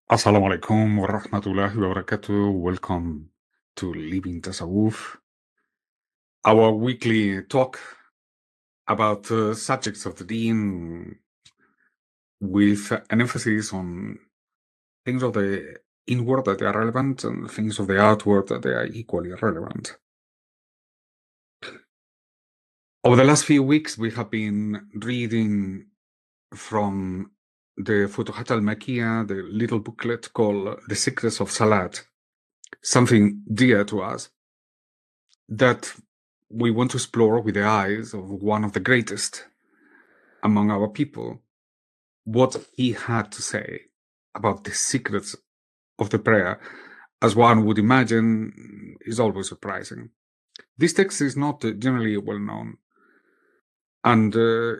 Assalamu alaikum wa rahmatullahi wa barakatuh. Welcome to Living Tasawwuf, our weekly talk about subjects of the deen with an emphasis on things of the inward that they are relevant and things of the outward that they are equally relevant. Over the last few weeks, we have been reading from the Futuhat al-Makkiyah, the little booklet called The Secrets of Salat, something dear to us, that we want to explore with the eyes of one of the greatest among our people, what he had to say about the secrets of the prayer, as one would imagine, is always surprising. This text is not generally well known, and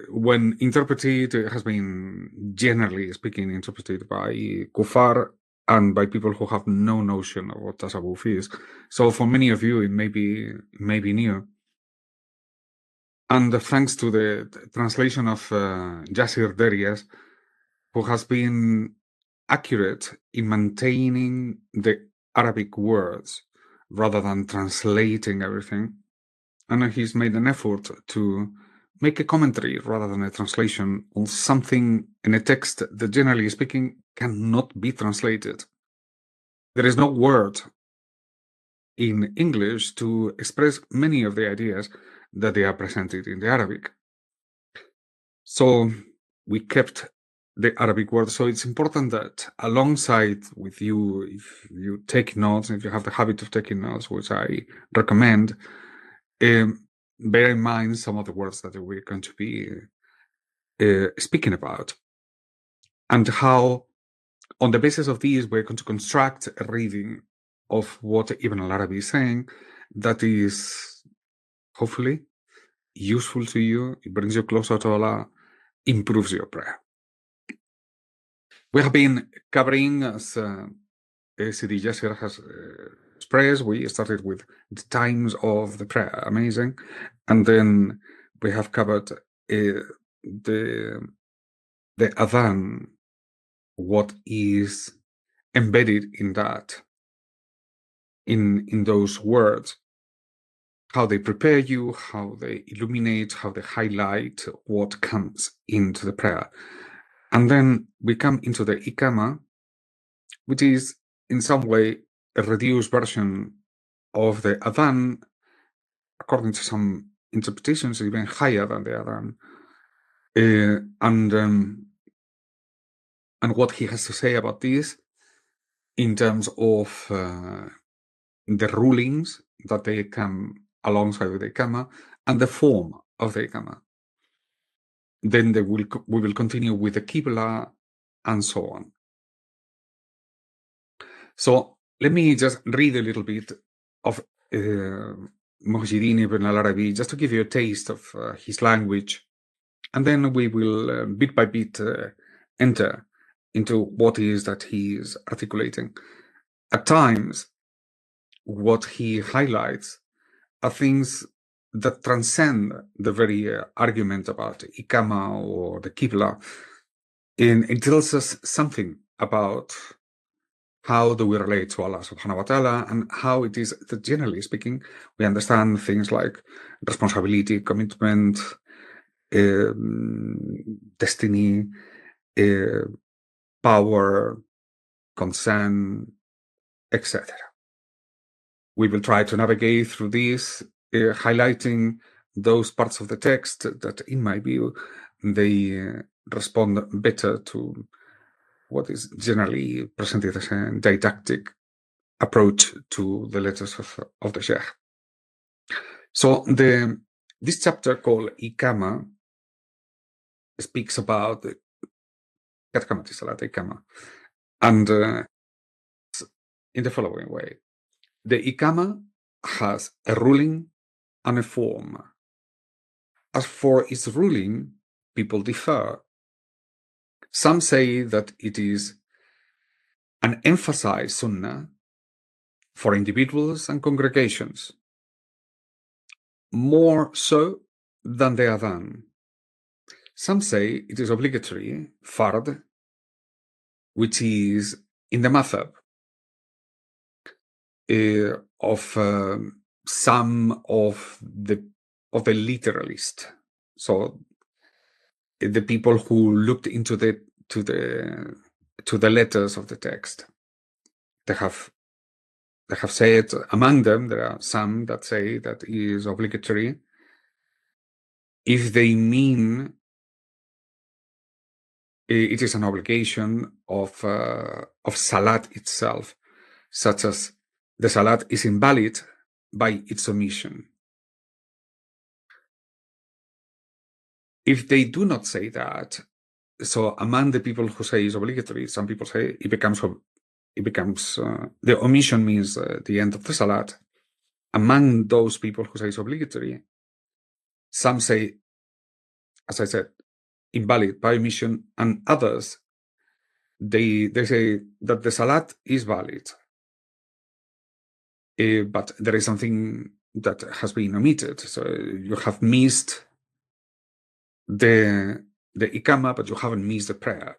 when interpreted, it has been, generally speaking, interpreted by kuffar and by people who have no notion of what tasawwuf is. So for many of you, it may be new. And thanks to the translation of Yasir Derias, who has been accurate in maintaining the Arabic words rather than translating everything. And he's made an effort to make a commentary rather than a translation on something in a text that, generally speaking, cannot be translated. There is no word in English to express many of the ideas that they are presented in the Arabic. So we kept the Arabic word. So it's important that alongside with you, if you take notes, if you have the habit of taking notes, which I recommend, bear in mind some of the words that we're going to be speaking about, and how, on the basis of these, we're going to construct a reading of what Ibn al-Arabi is saying that is hopefully useful to you. It brings you closer to Allah, improves your prayer. We have been covering, as Sidi Yasser has expressed, we started with the times of the prayer, amazing. And then we have covered the adhan, what is embedded in that, in those words, how they prepare you, how they illuminate, how they highlight what comes into the prayer. And then we come into the ikama, which is in some way a reduced version of the adhan, according to some interpretations, even higher than the adhan. And what he has to say about this in terms of the rulings that they come alongside with the ikama and the form of the ikama. Then we will continue with the qibla and so on. So let me just read a little bit of Muhyiddin ibn al-Arabi, just to give you a taste of his language, and then we will bit by bit enter into what is that he is articulating. At times, what he highlights are things that transcend the very argument about ikama or the qibla, and it tells us something about how do we relate to Allah subhanahu wa ta'ala, and how it is that, generally speaking, we understand things like responsibility, commitment, destiny, power, consent, etc. We will try to navigate through this, highlighting those parts of the text that, in my view, they respond better to what is generally presented as a didactic approach to the letters of the Shaykh. So this chapter called Ikama speaks about the Salat Ikama, and in the following way. The Ikama has a ruling and a form. As for its ruling, people differ. Some say that it is an emphasized sunnah for individuals and congregations, more so than the adhan. Some say it is obligatory, fard, which is in the madhab of some of the literalists. So the people who looked into the letters of the text, they have said, among them there are some that say that it is obligatory if they mean it is an obligation of Salat itself, such as the Salat is invalid by its omission. If they do not say that, so among the people who say it's obligatory, some people say it becomes the omission means the end of the Salat. Among those people who say it's obligatory, some say, as I said, invalid by omission, and others, they say that the Salat is valid, but there is something that has been omitted. So you have missed the Iqama, but you haven't missed the prayer.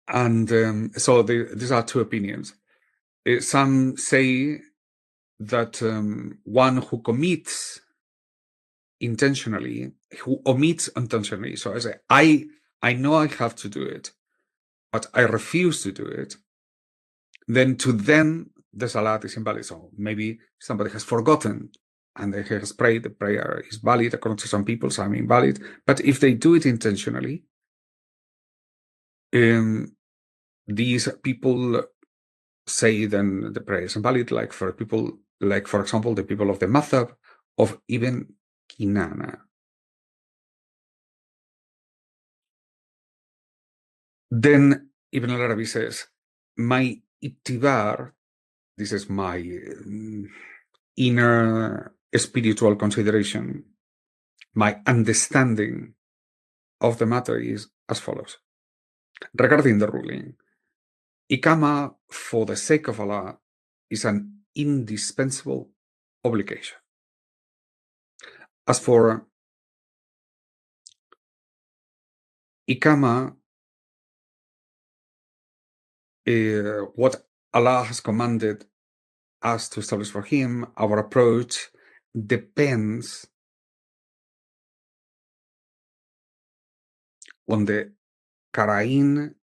And so these are two opinions. Some say that one who commits intentionally, who omits intentionally, so I say, I know I have to do it, but I refuse to do it, then to them the Salat is invalid. So maybe somebody has forgotten and they has prayed, the prayer is valid according to some people, some invalid. But if they do it intentionally, these people say then the prayer is invalid, like for example, the people of the madhab of Ibn Kinana. Then Ibn al-ʿArabi says, my Iฺtibar, this is my inner spiritual consideration, my understanding of the matter is as follows. Regarding the ruling, Iqama for the sake of Allah is an indispensable obligation. As for Iqama, what Allah has commanded us to establish for Him, our approach depends on the Qara'in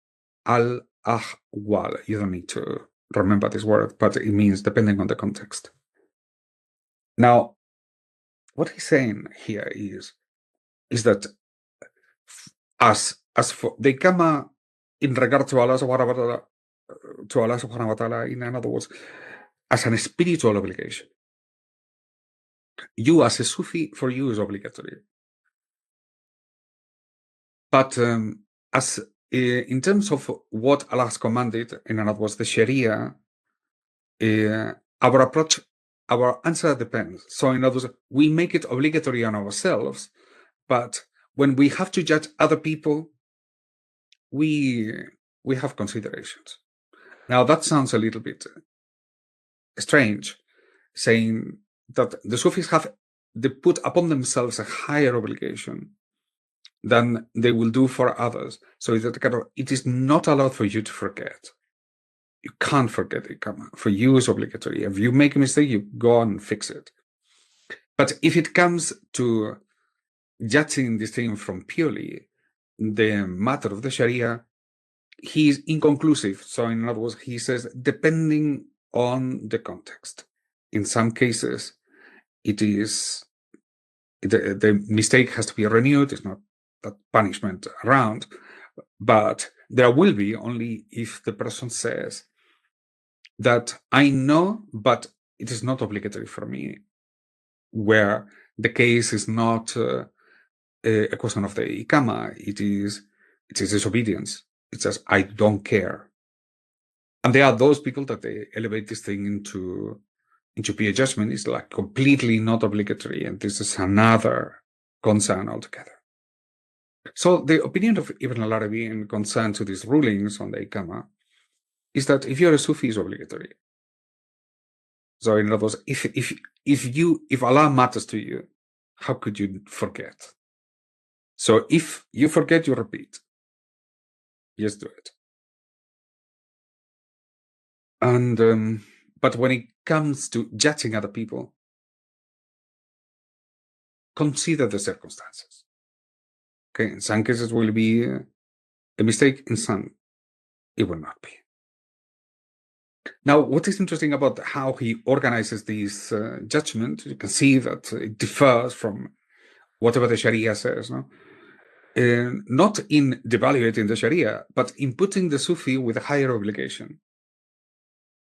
al-ahwal. You don't need to remember this word, but it means depending on the context. Now, what he's saying here is that as for the Iqama in regard to Allah subhanahu wa ta'ala, in other words, as an spiritual obligation, you as a Sufi, for you is obligatory. But as in terms of what Allah has commanded, in other words, the Sharia, our approach, our answer depends. So in other words, we make it obligatory on ourselves, but when we have to judge other people, we have considerations. Now that sounds a little bit strange, saying that the Sufis they put upon themselves a higher obligation than they will do for others. So it is not allowed for you to forget. You can't forget it. For you, it's obligatory. If you make a mistake, you go and fix it. But if it comes to judging this thing from purely the matter of the Sharia, he is inconclusive. So in other words, he says, depending on the context. In some cases, it is the mistake has to be renewed. It's not that punishment around, but there will be only if the person says that I know, but it is not obligatory for me, where the case is not a question of the Iqama, it is disobedience. It says, I don't care. And there are those people that they elevate this thing into pure judgment. It's like completely not obligatory, and this is another concern altogether. So the opinion of Ibn al-Arabi in concern to these rulings on the Iqama is that if you're a Sufi, it's obligatory. So in other words, if Allah matters to you, how could you forget? So if you forget, you repeat. Just do it. And but when it comes to judging other people, consider the circumstances. Okay, in some cases will be a mistake, in some it will not be. Now, what is interesting about how he organizes these judgment, you can see that it differs from whatever the Sharia says, no? Not in devaluating the Sharia, but in putting the Sufi with a higher obligation.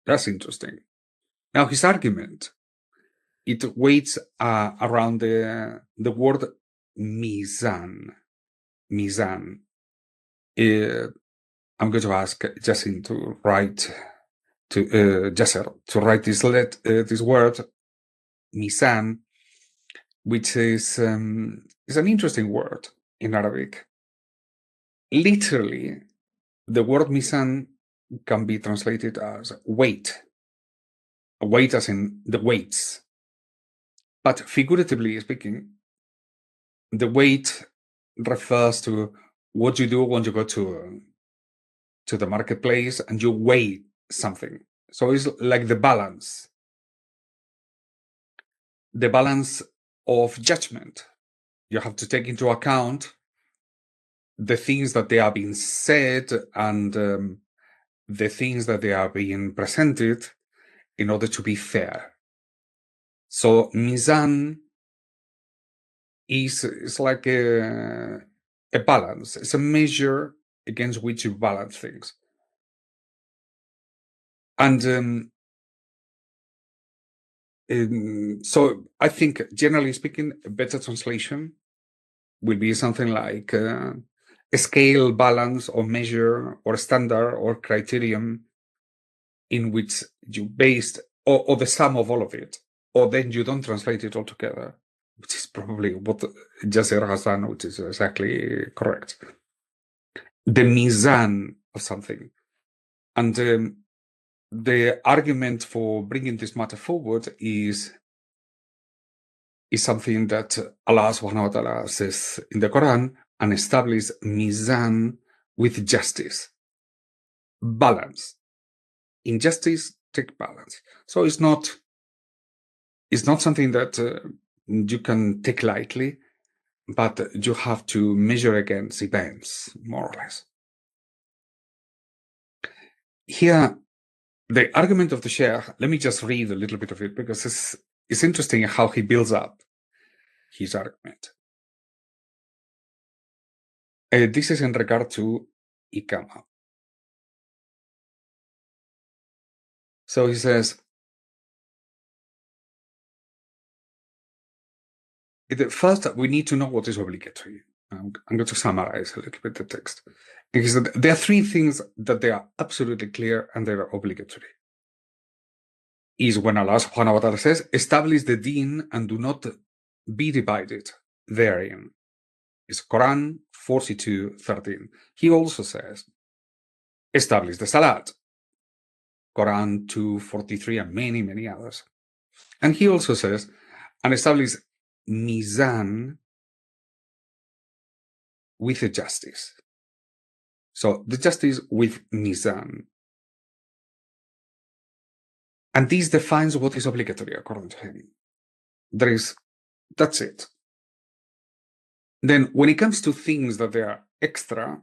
That's interesting. Now, his argument, it weights around the word mizan. Mizan. I'm going to ask Jassin to write Jasser to write this word mizan, which is an interesting word in Arabic. Literally, the word mizan can be translated as weight. Weight as in the weights. But figuratively speaking, the weight refers to what you do when you go to the marketplace and you weigh something. So it's like the balance of judgment. You have to take into account the things that they are being said and the things that they are being presented in order to be fair. So mizan is like a balance. It's a measure against which you balance things. And so I think, generally speaking, a better translation will be something like a scale, balance, or measure, or standard, or criterion in which you based, or the sum of all of it, or then you don't translate it all together, which is probably what Jasser has done, which is exactly correct. The mizan of something. And the argument for bringing this matter forward is something that Allah subhanahu wa ta'ala says in the Quran, and establish mizan with justice. Balance. In justice, take balance. So it's not something that you can take lightly, but you have to measure against events, more or less. Here, the argument of the Shaykh, let me just read a little bit of it, because it's interesting how he builds up his argument. This is in regard to Iqama. So he says, first, we need to know what is obligatory. I'm going to summarize a little bit the text. Because there are three things that they are absolutely clear and they are obligatory. Is when Allah subhanahu wa ta'ala says, establish the deen and do not be divided therein. It's Quran 42:13. He also says, establish the Salat. Quran 2:43 and many, many others. And he also says, and establish mizan with the justice. So the justice with mizan. And this defines what is obligatory according to him. That's it. Then when it comes to things that they are extra,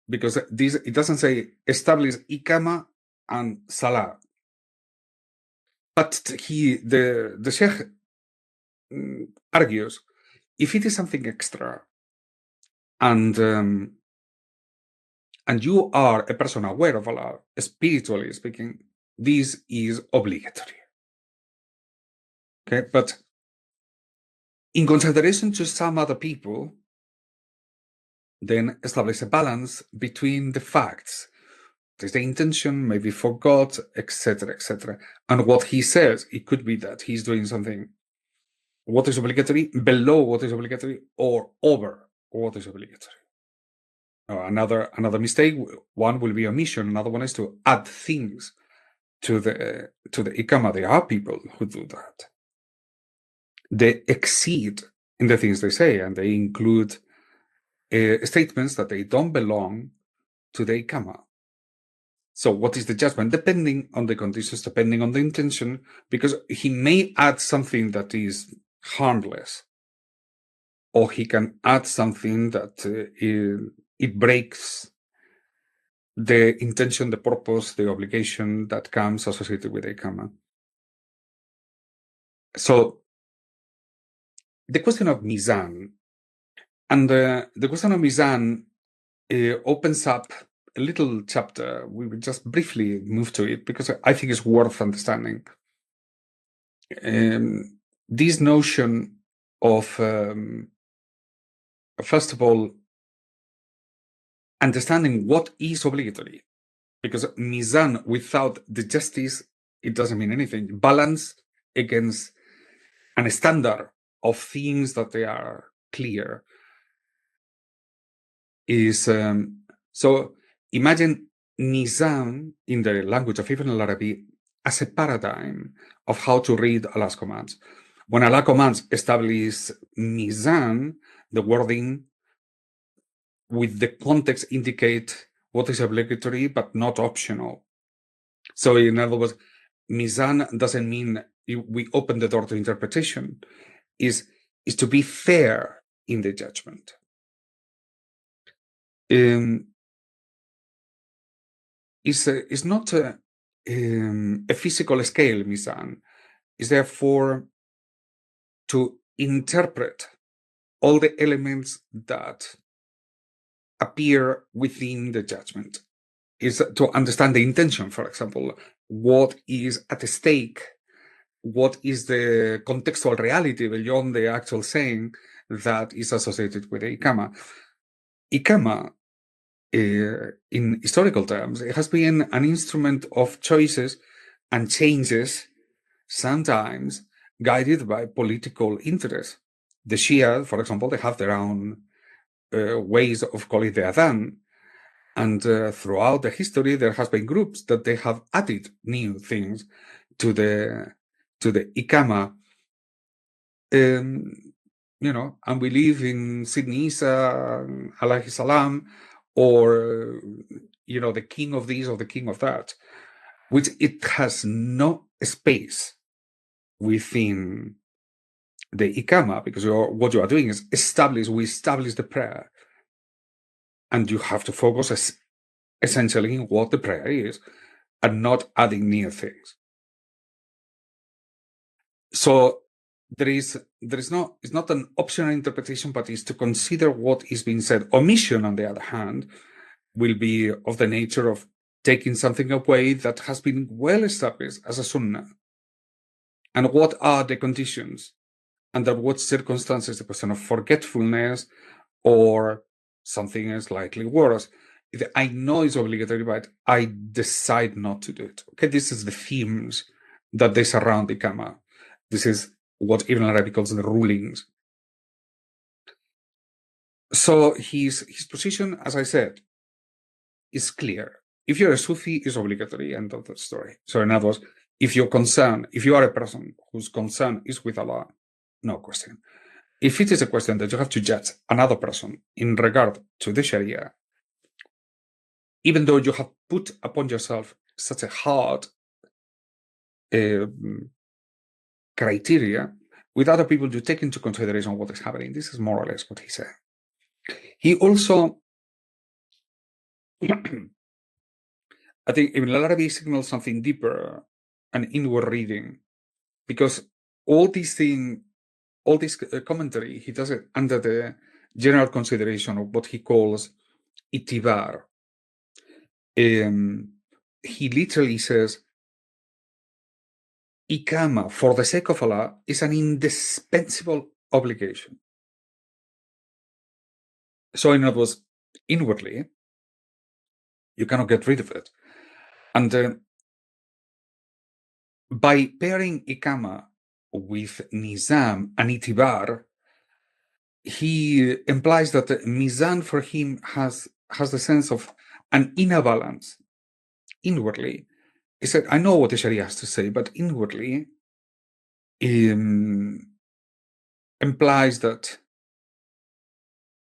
because it doesn't say establish Iqama and Salah. But the Sheikh argues, if it is something extra and you are a person aware of Allah, spiritually speaking, this is obligatory. Okay, but in consideration to some other people, then establish a balance between the facts. There's the intention, maybe for God, etc., etc. And what he says, it could be that he's doing something, what is obligatory, below what is obligatory, or over what is obligatory. Another mistake, one will be omission, another one is to add things to the Iqama. There are people who do that. They exceed in the things they say, and they include statements that they don't belong to the Iqama. So what is the judgment? Depending on the conditions, depending on the intention, because he may add something that is harmless, or he can add something that it breaks the intention, the purpose, the obligation that comes associated with the Iqama. So the question of Mizan, and the question of Mizan opens up a little chapter. We will just briefly move to it because I think it's worth understanding. This notion of, first of all, understanding what is obligatory, because Mizan without the justice, it doesn't mean anything. Balance against a standard of things that they are clear is so imagine Nizam in the language of Ibn al-Arabi as a paradigm of how to read Allah's commands. When Allah commands establish Nizam, the wording with the context indicate what is obligatory but not optional. So in other words, Mizan doesn't mean we open the door to interpretation. Is to be fair in the judgment. Is not a physical scale, Mizan. Is therefore to interpret all the elements that appear within the judgment. Is to understand the intention, for example, what is at stake, what is the contextual reality beyond the actual saying that is associated with the Iqama. Iqama, in historical terms, it has been an instrument of choices and changes, sometimes guided by political interest. The Shia, for example, they have their own ways of calling the Adhan, and throughout the history, there has been groups that they have added new things to the Iqama. And we live in Sidney Isa, alayhi salam, or the king of this or the king of that, which it has no space within the Iqama, because what you are doing is we establish the prayer, and you have to focus essentially in what the prayer is, and not adding new things. So it's not an optional interpretation, but is to consider what is being said. Omission, on the other hand, will be of the nature of taking something away that has been well established as a sunnah. And what are the conditions? Under what circumstances? The question of forgetfulness or something slightly worse. I know it's obligatory, but I decide not to do it. Okay, this is the themes that they surround the Iqama. This is what Ibn al-Arabi calls the rulings. So his position, as I said, is clear. If you're a Sufi, it's obligatory, end of the story. So in other words, if you are a person whose concern is with Allah, no question. If it is a question that you have to judge another person in regard to the Sharia, even though you have put upon yourself such a hard criteria, with other people, you take into consideration what is happening. This is more or less what he said. He also, I think Ibn al-Arabi signals something deeper, an inward reading, because all this commentary, he does it under the general consideration of what he calls Iţibar. He literally says, Iqama, for the sake of Allah, is an indispensable obligation. So in other words, inwardly, you cannot get rid of it. And by pairing Iqama with Nizam and Iţibar, he implies that the Mizan for him has the sense of an inner balance. Inwardly, he said, I know what the Sharia has to say, but inwardly implies that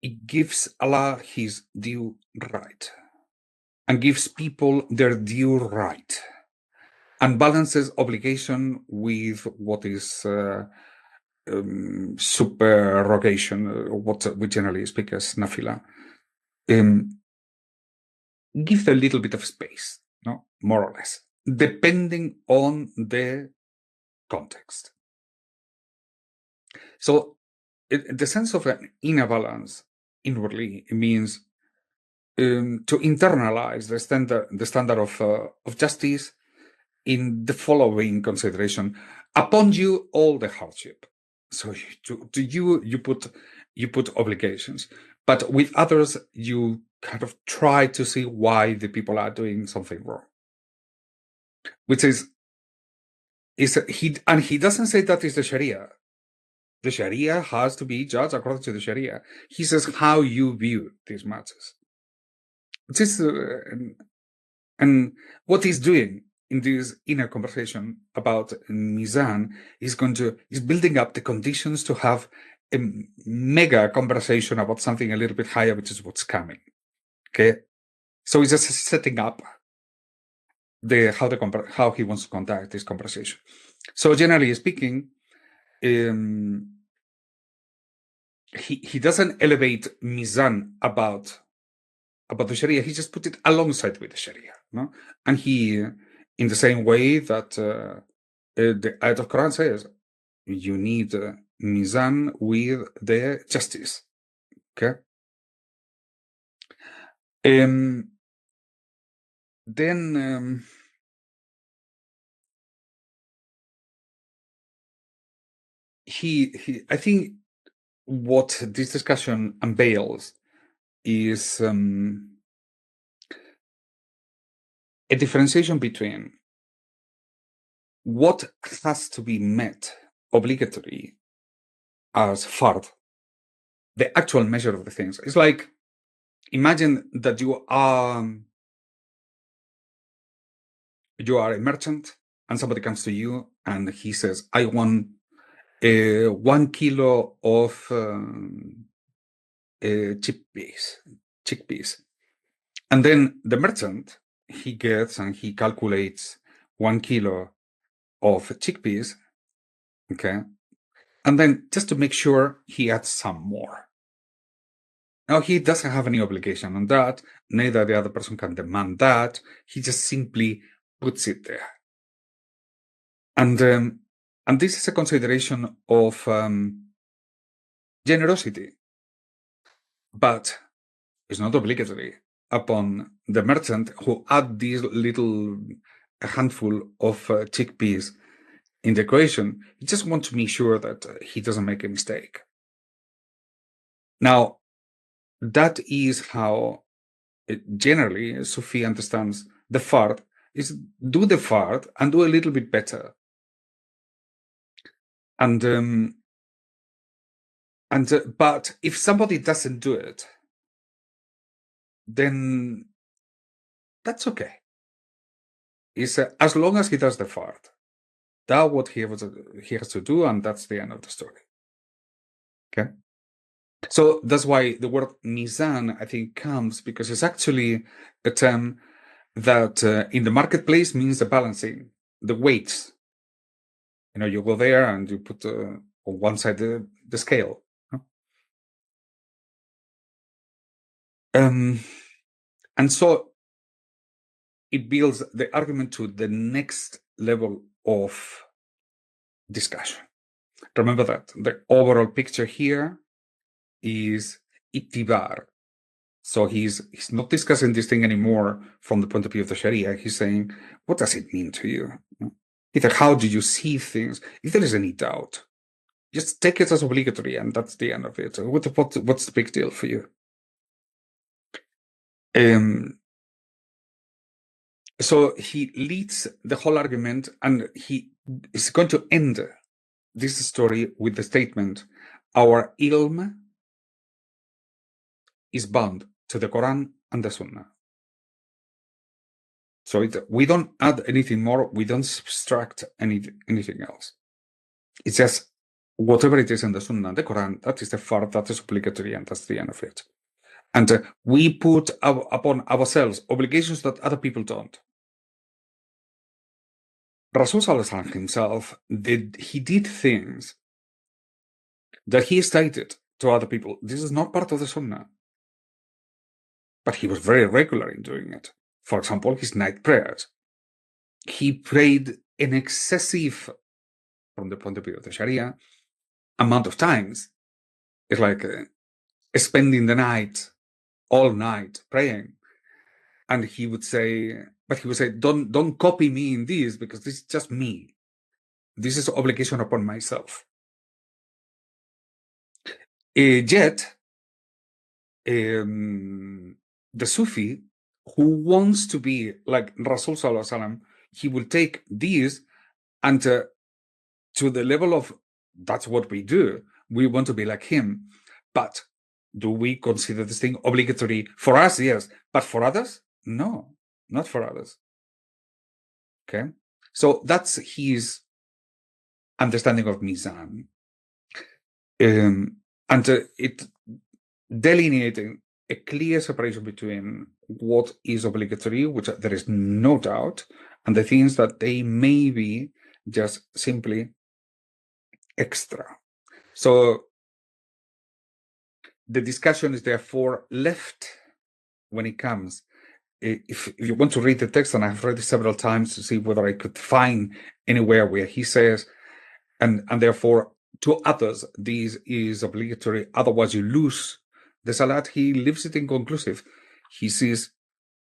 it gives Allah his due right. and gives people their due right, and balances obligation with what is supererogation, what we generally speak as nafila. Give a little bit of space, no, more or less, depending on the context. So the sense of an inner balance inwardly means to internalize the standard of justice in the following consideration: upon you all the hardship. So to you put obligations, but with others you kind of try to see why the people are doing something wrong, which is he doesn't say that is the Sharia. The Sharia has to be judged according to the Sharia. He says how you view these matters. This and what he's doing in this inner conversation about Mizan is building up the conditions to have a mega conversation about something a little bit higher, which is what's coming. Okay, so he's just setting up how he wants to conduct this conversation. So generally speaking, he doesn't elevate Mizan about the Sharia. He just put it alongside with the Sharia, no? And he, in the same way that the ayat of Quran says, you need Mizan with the justice. Okay. Then I think what this discussion unveils is a differentiation between what has to be met obligatory as fard, the actual measure of the things. It's like, imagine that you are a merchant and somebody comes to you and he says, I want 1 kilo of chickpeas. And then the merchant, he gets and he calculates 1 kilo of chickpeas, okay? And then just to make sure, he adds some more. Now, he doesn't have any obligation on that, neither the other person can demand that. He just simply puts it there. And this is a consideration of generosity, but it's not obligatory upon the merchant who add this little handful of chickpeas in the equation. He just wants to make sure that he doesn't make a mistake. Now, that is how generally Sufi understands the fard, is do the fard and do a little bit better. But if somebody doesn't do it, then that's okay. It's as long as he does the fard, that's what he has to do, and that's the end of the story. Okay. So that's why the word mizan, I think, comes because it's actually a term that in the marketplace means the balancing, the weights. You know, you go there and you put on one side the scale. And so it builds the argument to the next level of discussion. Remember that the overall picture here is Iţtibar. So he's not discussing this thing anymore from the point of view of the Sharia. He's saying, what does it mean to you? Either how do you see things? If there is any doubt, just take it as obligatory, and that's the end of it. What's the big deal for you? So he leads the whole argument, and he is going to end this story with the statement, our ilm is bound to the Quran and the Sunnah. So we don't add anything more, we don't subtract anything else. It's just whatever it is in the Sunnah and the Quran, that is the fard, that is obligatory, and that's the end of it. And we put upon ourselves obligations that other people don't. Rasul Sallallahu Alaihi Wasallam himself did things that he stated to other people, this is not part of the Sunnah. But he was very regular in doing it. For example, his night prayers. He prayed an excessive, from the point of view of the Sharia, amount of times. It's like spending the night, all night, praying. And he would say, don't copy me in this, because this is just me. This is obligation upon myself. Yet, the Sufi who wants to be like Rasul Sallallahu Alaihi Wasallam, he will take these and to the level of, that's what we do. We want to be like him. But do we consider this thing obligatory? For us, yes. But for others? No, not for others. Okay? So that's his understanding of Mizan. And it delineating a clear separation between what is obligatory, which there is no doubt, and the things that they may be just simply extra. So the discussion is therefore left when it comes. If you want to read the text, and I've read it several times to see whether I could find anywhere where he says, and therefore to others, this is obligatory, otherwise you lose the Salat, he leaves it inconclusive. He says,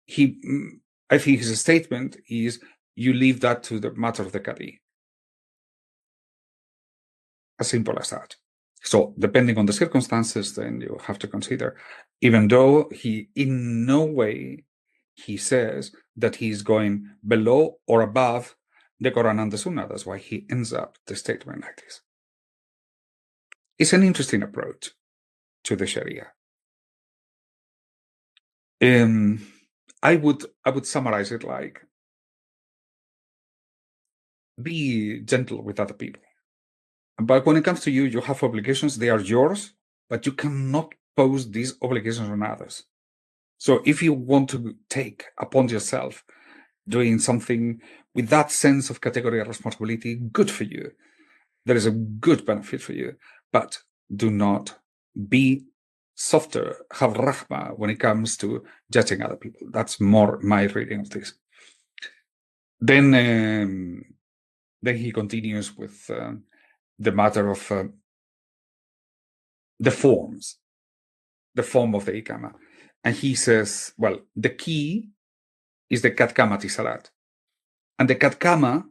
I think his statement is, you leave that to the matter of the Qadi. As simple as that. So depending on the circumstances, then you have to consider, even though he in no way, he says that he's going below or above the Quran and the Sunnah. That's why he ends up the statement like this. It's an interesting approach to the Sharia. I would summarize it like, be gentle with other people. But when it comes to you, you have obligations, they are yours, but you cannot pose these obligations on others. So if you want to take upon yourself doing something with that sense of category of responsibility, good for you. There is a good benefit for you, but do not be softer, have rahma when it comes to judging other people. That's more my reading of this. Then he continues with the matter of the forms, the form of the Iqama. And he says, well, the key is the Katkamati Salat. And the Katkama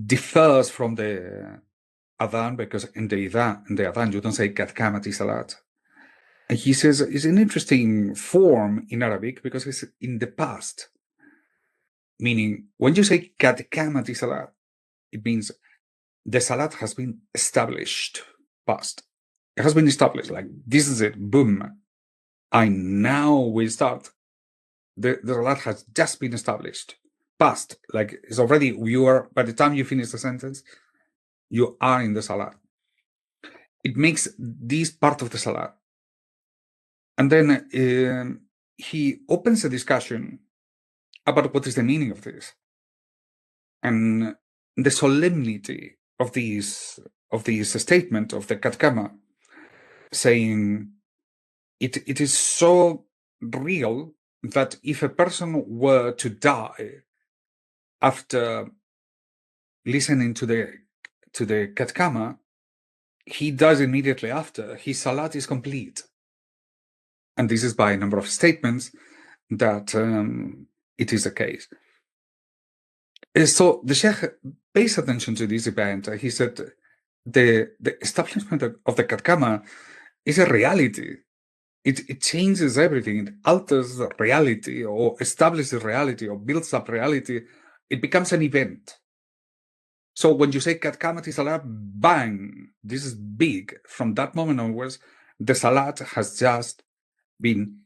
differs from the Adhan, because in the Adhan you don't say Katkamati Salat. And he says it's an interesting form in Arabic because it's in the past. Meaning, when you say Katkamati Salat, it means the Salat has been established, past. It has been established, like this is it, boom. And now we start. The Salat has just been established, past, like it's already, you are, by the time you finish the sentence, you are in the Salat. It makes this part of the Salat. And then he opens a discussion about what is the meaning of this and the solemnity of this statement of the Katkama, saying it is so real that if a person were to die after listening to the Katkama, he dies immediately after. His Salat is complete. And this is by a number of statements that it is the case. So the Sheikh pays attention to this event. He said the establishment of the Katkama is a reality. It changes everything. It alters the reality, or establishes reality, or builds up reality. It becomes an event. So when you say Katkamati Salat, bang, this is big. From that moment onwards, the Salat has just been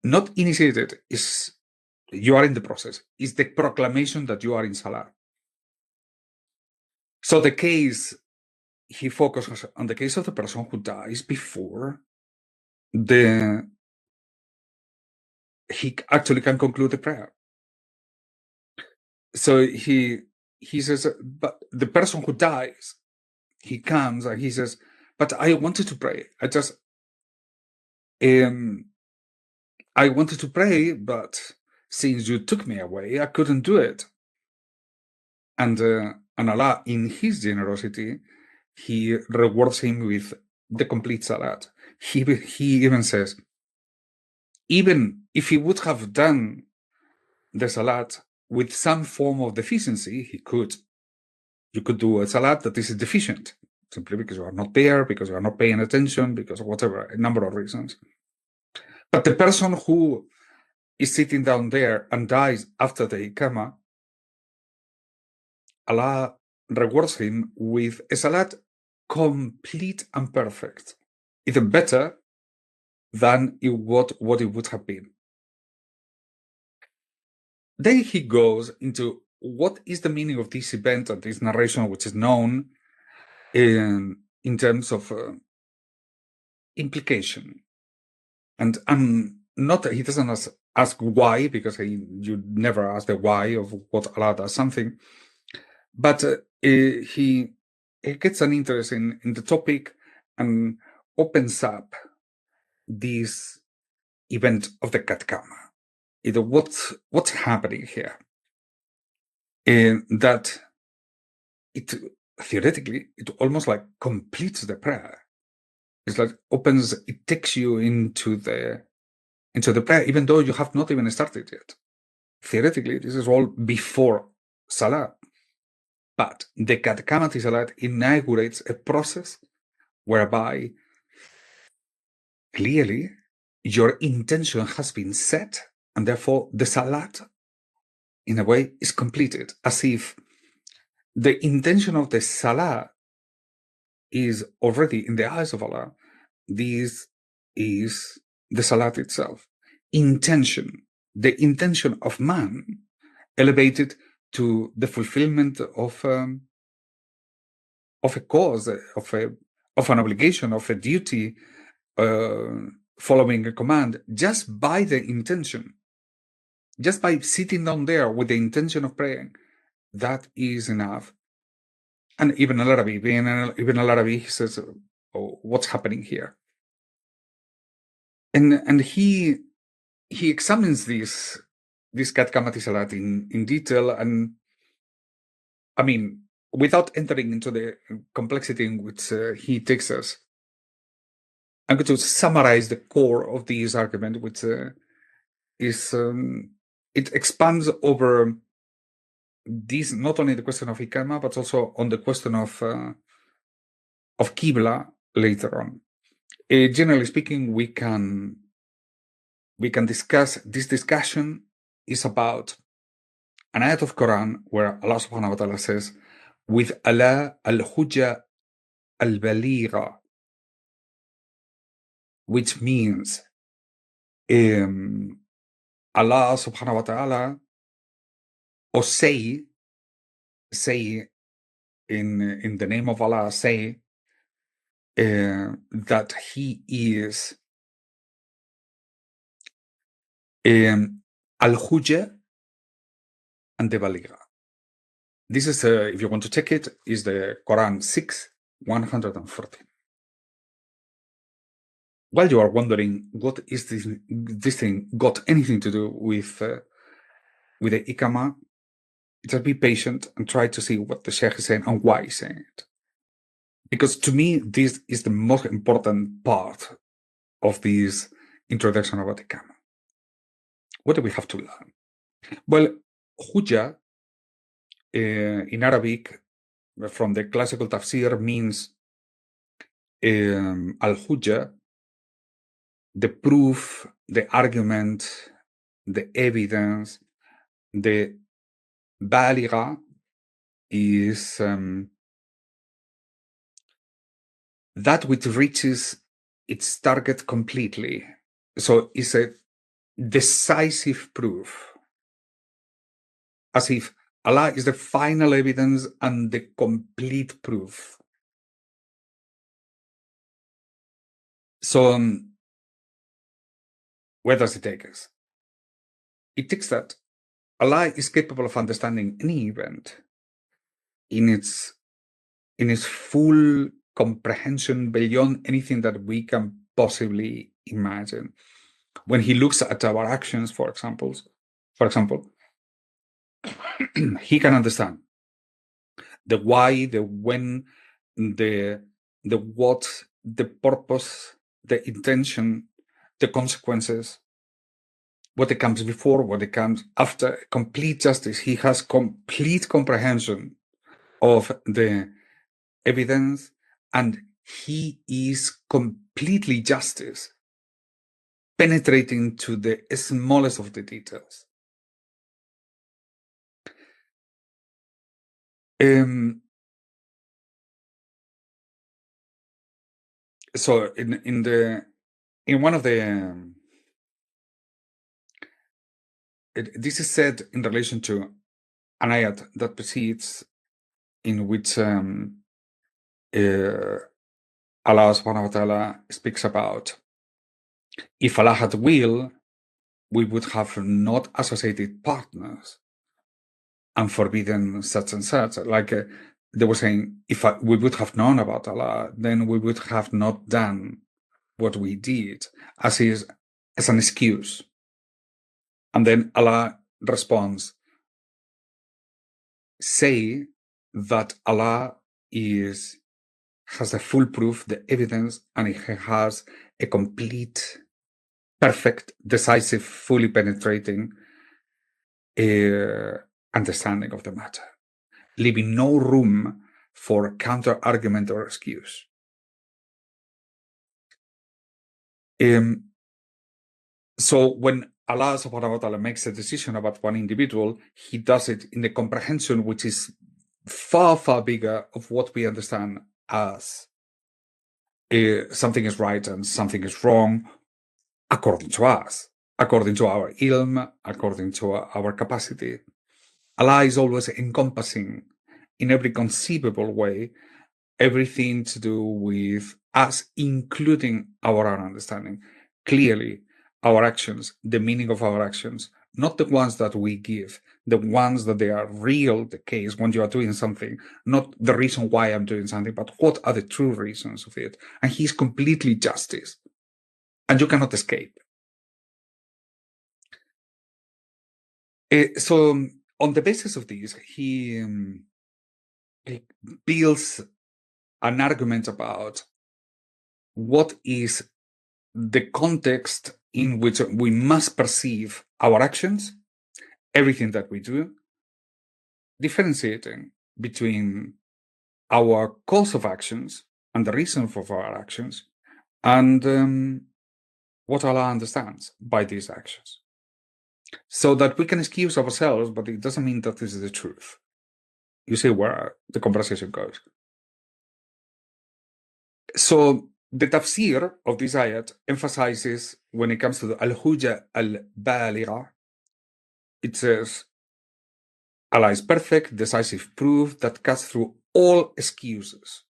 not initiated. You are in the process. It's the proclamation that you are in Salat. So the case he focuses on the case of the person who dies before he actually can conclude the prayer. So he says, but the person who dies, he comes and he says, but I wanted to pray. I wanted to pray, but since you took me away, I couldn't do it. And Allah, in His generosity, He rewards him with the complete salat. He even says, even if he would have done the salat with some form of deficiency, you could do a salat that is deficient, simply because you are not there, because you are not paying attention, because of whatever, a number of reasons. But the person who is sitting down there and dies after the Iqamah, Allah rewards him with a salat complete and perfect, even better than what it would have been. Then he goes into what is the meaning of this event and this narration, which is known in terms of implication. And not he doesn't ask why, because you never ask the why of what Allah does something, but he gets an interest in the topic and opens up this event of the Katkama. What's happening here? That it theoretically it almost like completes the prayer. It's like it takes you into the prayer, even though you have not even started yet. Theoretically, this is all before Salat. But the Katkamati Salat inaugurates a process whereby clearly your intention has been set, and therefore the Salat, in a way, is completed, as if the intention of the Salah is already in the eyes of Allah. This is the Salat itself. Intention, the intention of man, elevated to the fulfillment of a cause, of an obligation, of a duty, following a command, just by the intention, just by sitting down there with the intention of praying, that is enough. And even al-ʿArabi, he says, oh, what's happening here? And he examines this Katkamati Salat in detail, and I mean, without entering into the complexity in which he takes us, I'm going to summarize the core of this argument, which is it expands over this, not only the question of Iqamah, but also on the question of Qibla later on. Generally speaking, we can discuss, this discussion is about an ayat of Quran where Allah subhanahu wa ta'ala says, with Allah al-Hujja al-Baligha, which means Allah subhanahu wa ta'ala, or say in the name of Allah, say that He is al-Hujja and the Baligha. This is, if you want to check it, is the Quran 6:114. While you are wondering what is this thing got anything to do with the Iqamah, just be patient and try to see what the Shaykh is saying and why he's saying it. Because to me, this is the most important part of this introduction about Iqamah. What do we have to learn? Well, Hujja in Arabic, from the classical tafsir, means al-Hujja, the proof, the argument, the evidence. The Baligha is that which reaches its target completely. So it's a decisive proof, as if Allah is the final evidence and the complete proof. So where does it take us? It takes that Allah is capable of understanding any event in its full comprehension beyond anything that we can possibly imagine. When he looks at our actions, for example, he can understand the why, the when, the what, the purpose, the intention, the consequences, what it comes before, what it comes after. Complete justice. He has complete comprehension of the evidence, and he is completely justice, penetrating to the smallest of the details. So in one of the this is said in relation to an ayat that precedes, in which Allah subhanahu wa ta'ala speaks about, if Allah had will, we would have not associated partners and forbidden such and such. Like they were saying, if we would have known about Allah, then we would have not done what we did, as an excuse. And then Allah responds, say that Allah has the full proof, the evidence, and it has a complete, perfect, decisive, fully penetrating understanding of the matter, leaving no room for counter argument or excuse. So when Allah subhanahu wa ta'ala makes a decision about one individual, he does it in a comprehension which is far, far bigger of what we understand as something is right and something is wrong, according to us, according to our ilm, according to our capacity. Allah is always encompassing in every conceivable way everything to do with us, including our own understanding. Clearly, our actions, the meaning of our actions, not the ones that we give, the ones that they are real, the case when you are doing something, not the reason why I'm doing something, but what are the true reasons of it. And he's completely justice, and you cannot escape. So on the basis of this, he builds an argument about what is the context in which we must perceive our actions, everything that we do, differentiating between our cause of actions and the reason for our actions, and what Allah understands by these actions. So that we can excuse ourselves, but it doesn't mean that this is the truth. You see where the conversation goes. So the tafsir of this ayat emphasizes, when it comes to the al-hujja al-baligha, it says, Allah is perfect, decisive proof that cuts through all excuses.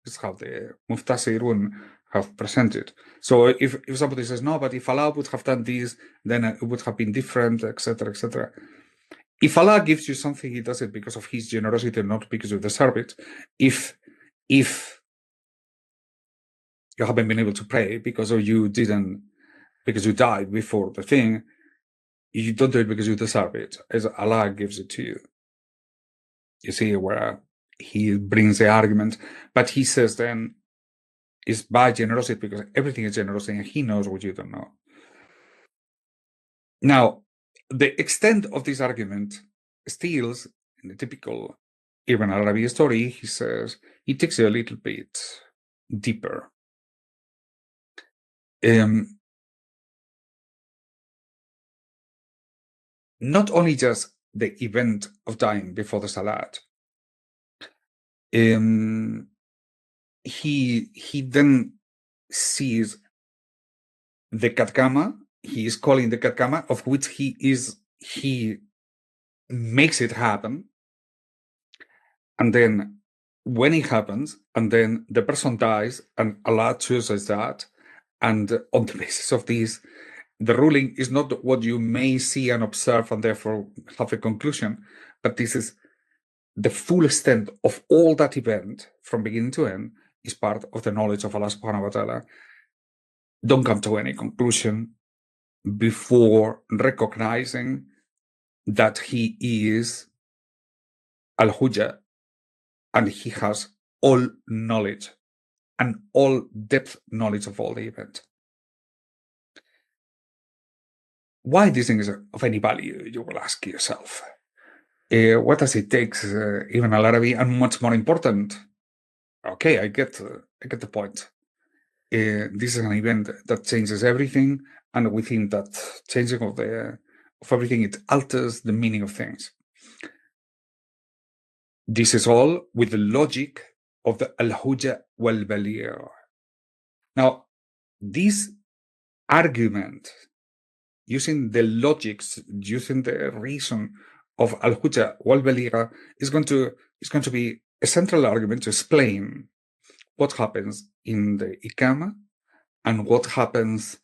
This is how the Muftasirun have presented. So if somebody says, no, but if Allah would have done this, then it would have been different, etc., etc. If Allah gives you something, He does it because of His generosity, not because you deserve it. If you haven't been able to pray because you died before the thing, you don't do it because you deserve it, as Allah gives it to you. You see where he brings the argument, but he says then it's by generosity, because everything is generosity and he knows what you don't know. Now, the extent of this argument steals, in the typical Ibn Arabi story, he says, he takes it a little bit deeper. Not only just the event of dying before the Salat, he then sees the Katkama. He is calling the Katkama, of which he makes it happen. And then when it happens, and then the person dies, and Allah chooses that, And on the basis of this, the ruling is not what you may see and observe and therefore have a conclusion, but this is the full extent of all that event from beginning to end is part of the knowledge of Allah subhanahu wa ta'ala. Don't come to any conclusion before recognizing that He is Al-Hujjah and He has all knowledge and all depth knowledge of all the event. Why this thing is of any value, you will ask yourself. What does it take, even al-ʿArabi, and much more important? Okay, I get the point. This is an event that changes everything, and within that changing of everything, it alters the meaning of things. This is all with the logic of the al-Hujjah wal-Baligh. Now, this argument, using the logics, using the reason of al-Hujjah wal-Baligh, is going to be a central argument to explain what happens in the Iqamah and what happens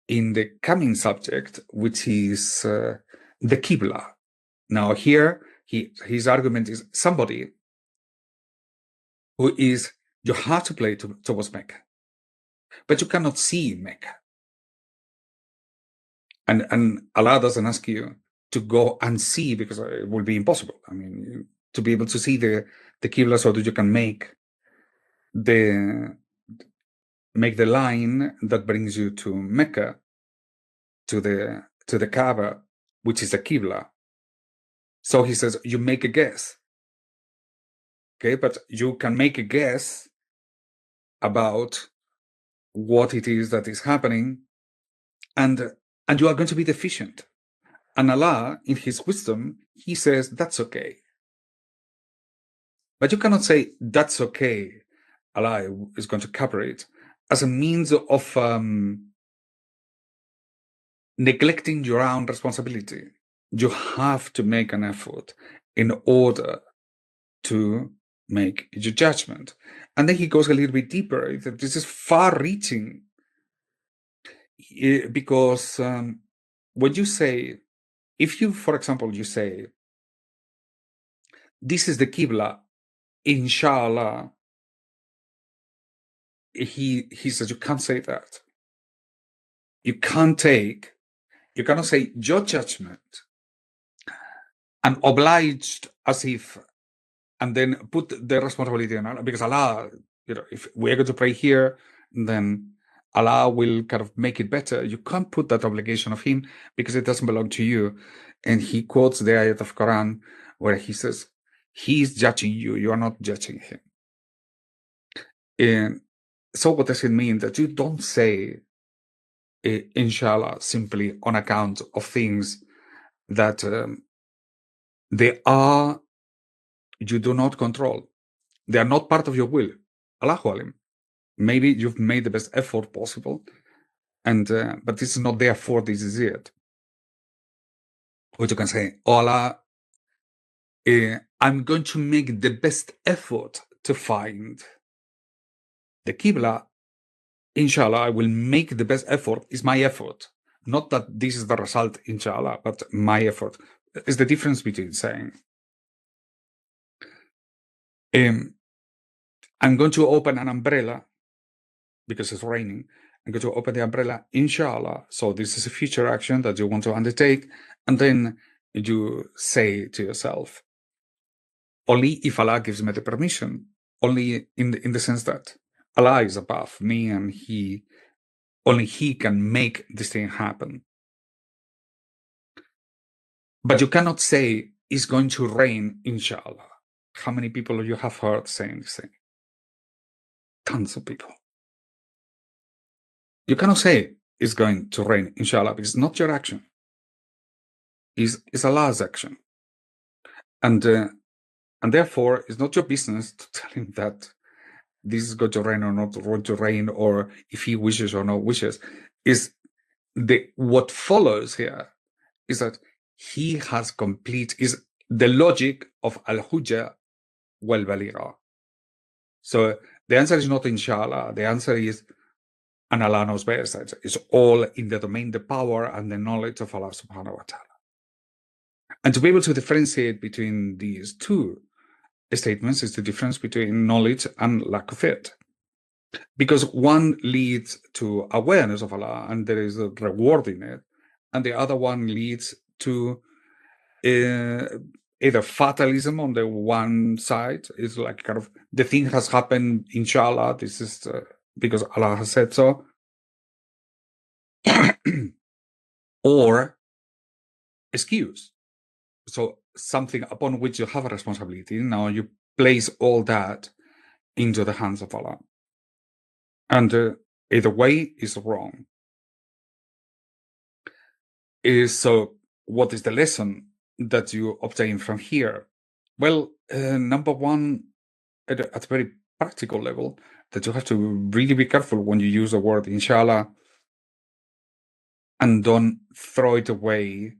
in the coming subject, which is the Qibla. Now here, his argument is somebody who is, you have to play towards Mecca, but you cannot see Mecca. And Allah doesn't ask you to go and see, because it will be impossible. I mean, to be able to see the Qibla so that you can make the line that brings you to Mecca, to the Kaaba, which is the Qibla. So he says, you make a guess. Okay, but you can make a guess about what it is that is happening, and you are going to be deficient. And Allah, in His wisdom, He says, that's okay. But you cannot say, that's okay. Allah is going to cover it as a means of neglecting your own responsibility. You have to make an effort in order to make your judgment. And then he goes a little bit deeper. This is far-reaching, because when you say, if you, for example, you say, this is the Qibla, inshallah, he says you can't say that. You cannot say your judgment and obliged as if, and then put the responsibility on Allah, because Allah, if we're going to pray here, then Allah will kind of make it better. You can't put that obligation of Him because it doesn't belong to you. And he quotes the ayat of Quran where he says, He is judging you, you are not judging Him. And so what does it mean? That you don't say, inshallah, simply on account of things that you do not control. They are not part of your will. Allahu alim. Maybe you've made the best effort possible, and but this is not therefore this is it. What you can say, oh Allah, I'm going to make the best effort to find the Qibla. Inshallah, I will make the best effort. Is my effort. Not that this is the result, inshallah, but my effort. Is the difference between saying, I'm going to open an umbrella because it's raining. I'm going to open the umbrella, inshallah. So this is a future action that you want to undertake. And then you say to yourself, only if Allah gives me the permission, only in the sense that Allah is above me and only He can make this thing happen. But you cannot say it's going to rain, inshallah. How many people you have heard saying this thing? Tons of people. You cannot say it's going to rain, inshallah, because it's not your action. It's Allah's action. And therefore, it's not your business to tell Him that this is going to rain or not going to rain, or if He wishes or not wishes. What follows here is that He has is the logic of al-Hujjah wal-Baligh. So the answer is not inshallah. The answer is And Allah knows best. It's all in the domain, the power, and the knowledge of Allah subhanahu wa ta'ala. And to be able to differentiate between these two statements is the difference between knowledge and lack of it. Because one leads to awareness of Allah, and there is a reward in it, and the other one leads to either fatalism on the one side, is like kind of the thing has happened, inshallah, this is because Allah has said so, or excuse. So something upon which you have a responsibility, now you place all that into the hands of Allah. And either way is wrong. So what is the lesson that you obtain from here? Well, number one, at a very practical level, that you have to really be careful when you use the word inshallah, and don't throw it away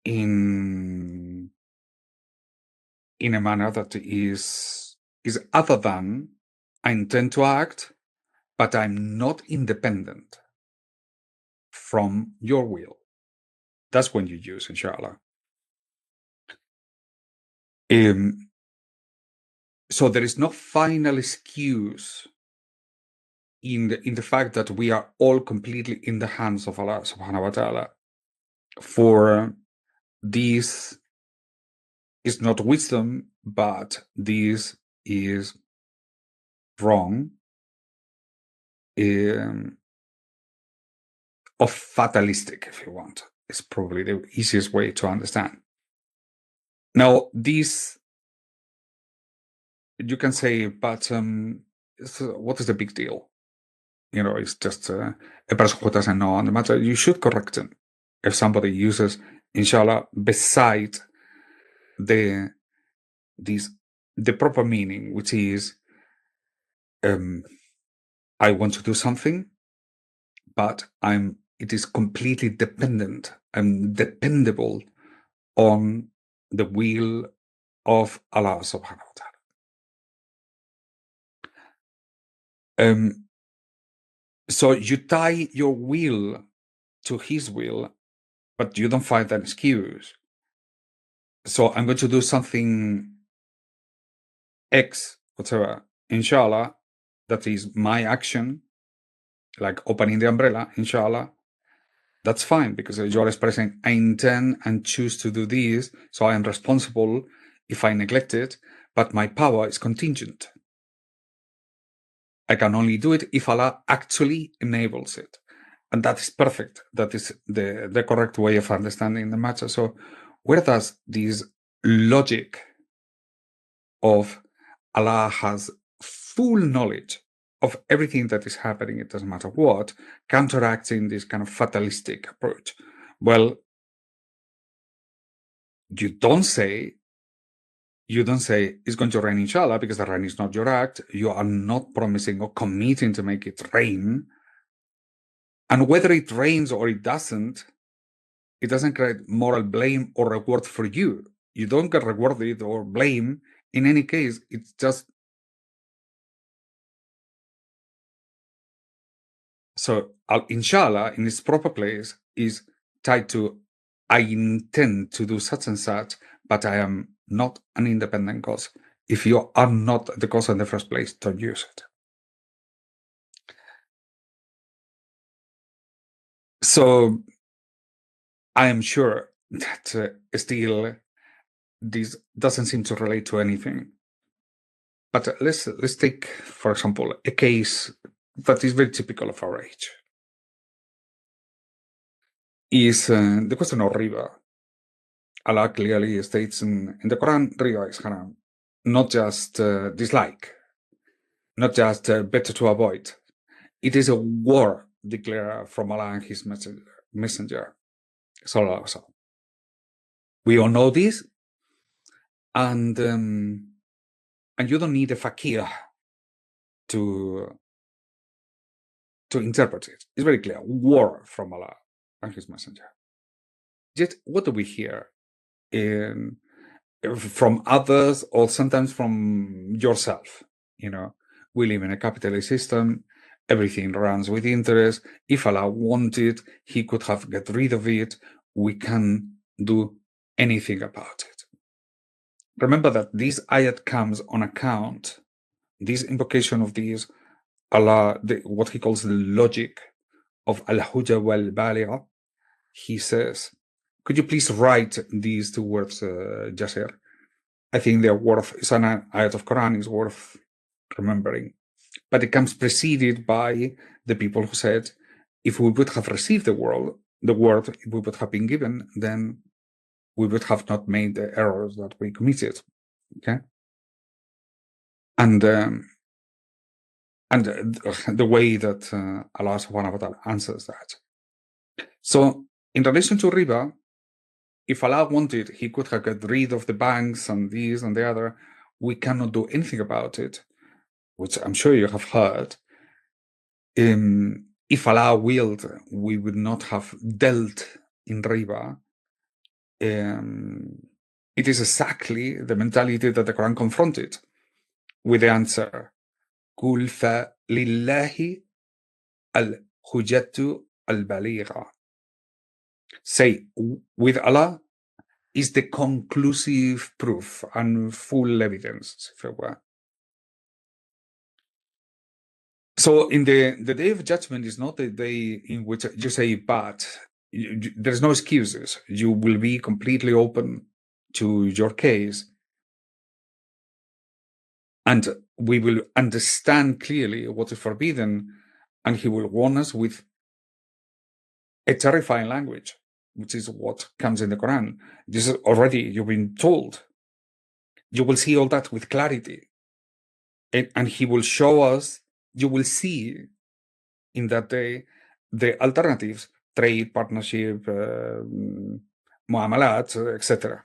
in a manner that is other than I intend to act, but I'm not independent from your will. That's when you use inshallah. So there is no final excuse in the fact that we are all completely in the hands of Allah subhanahu wa ta'ala. For this is not wisdom, but this is wrong, or fatalistic, if you want. It's probably the easiest way to understand. Now, this, you can say, but what is the big deal? You know, it's just a person who doesn't know on the matter. You should correct them if somebody uses inshallah beside the proper meaning, which is I want to do something, but it is completely dependent. I'm dependable on the will of Allah subhanahu wa ta'ala. So you tie your will to his will, but you don't find an excuse. So I'm going to do something X, whatever, inshallah, that is my action, like opening the umbrella, inshallah. That's fine, because you're expressing I intend and choose to do this, so I am responsible if I neglect it, but my power is contingent. I can only do it if Allah actually enables it. And that is perfect. That is the correct way of understanding the matter. So where does this logic of Allah has full knowledge of everything that is happening, it doesn't matter what, counteracting this kind of fatalistic approach? Well, you don't say it's going to rain inshallah, because the rain is not your act. You are not promising or committing to make it rain. And whether it rains or it doesn't create moral blame or reward for you. You don't get rewarded or blame in any case. It's just so inshallah in its proper place is tied to I intend to do such and such, but I am not an independent cause. If you are not the cause in the first place, don't use it. So I am sure that still this doesn't seem to relate to anything. But let's take, for example, a case that is very typical of our age. Is the question of riba. Allah clearly states in the Quran, riba is haram. Not just dislike, not just better to avoid. It is a war declared from Allah and His messenger. We all know this, and you don't need a fakir to interpret it. It's very clear. War from Allah and His messenger. Yet, what do we hear from others, or sometimes from yourself? You know, we live in a capitalist system. Everything runs with interest. If Allah wanted, He could have got rid of it. We can do anything about it. Remember that this ayat comes on account, this invocation of these Allah, what he calls the logic of al-hujja wal-baligha. He says, could you please write these two words, Jasir? I think they're worth, it's an ayat of Quran, is worth remembering. But it comes preceded by the people who said, if we would have received the word we would have been given, then we would have not made the errors that we committed. Okay? And the way that Allah subhanahu wa ta'ala answers that. So in relation to riba, if Allah wanted, He could have got rid of the banks and this and the other. We cannot do anything about it, which I'm sure you have heard. If Allah willed, we would not have dealt in riba. It is exactly the mentality that the Quran confronted with the answer, قُلْ فَلِلَّهِ الْحُجَّةُ الْبَلِيغَةُ. Say, with Allah is the conclusive proof and full evidence, if it were. So in the day of judgment is not the day in which you say, but there's no excuses. You will be completely open to your case. And we will understand clearly what is forbidden, and He will warn us with a terrifying language, which is what comes in the Quran. This is already, you've been told. You will see all that with clarity. And He will show us, you will see in that day the alternatives, trade, partnership, muamalat, etc.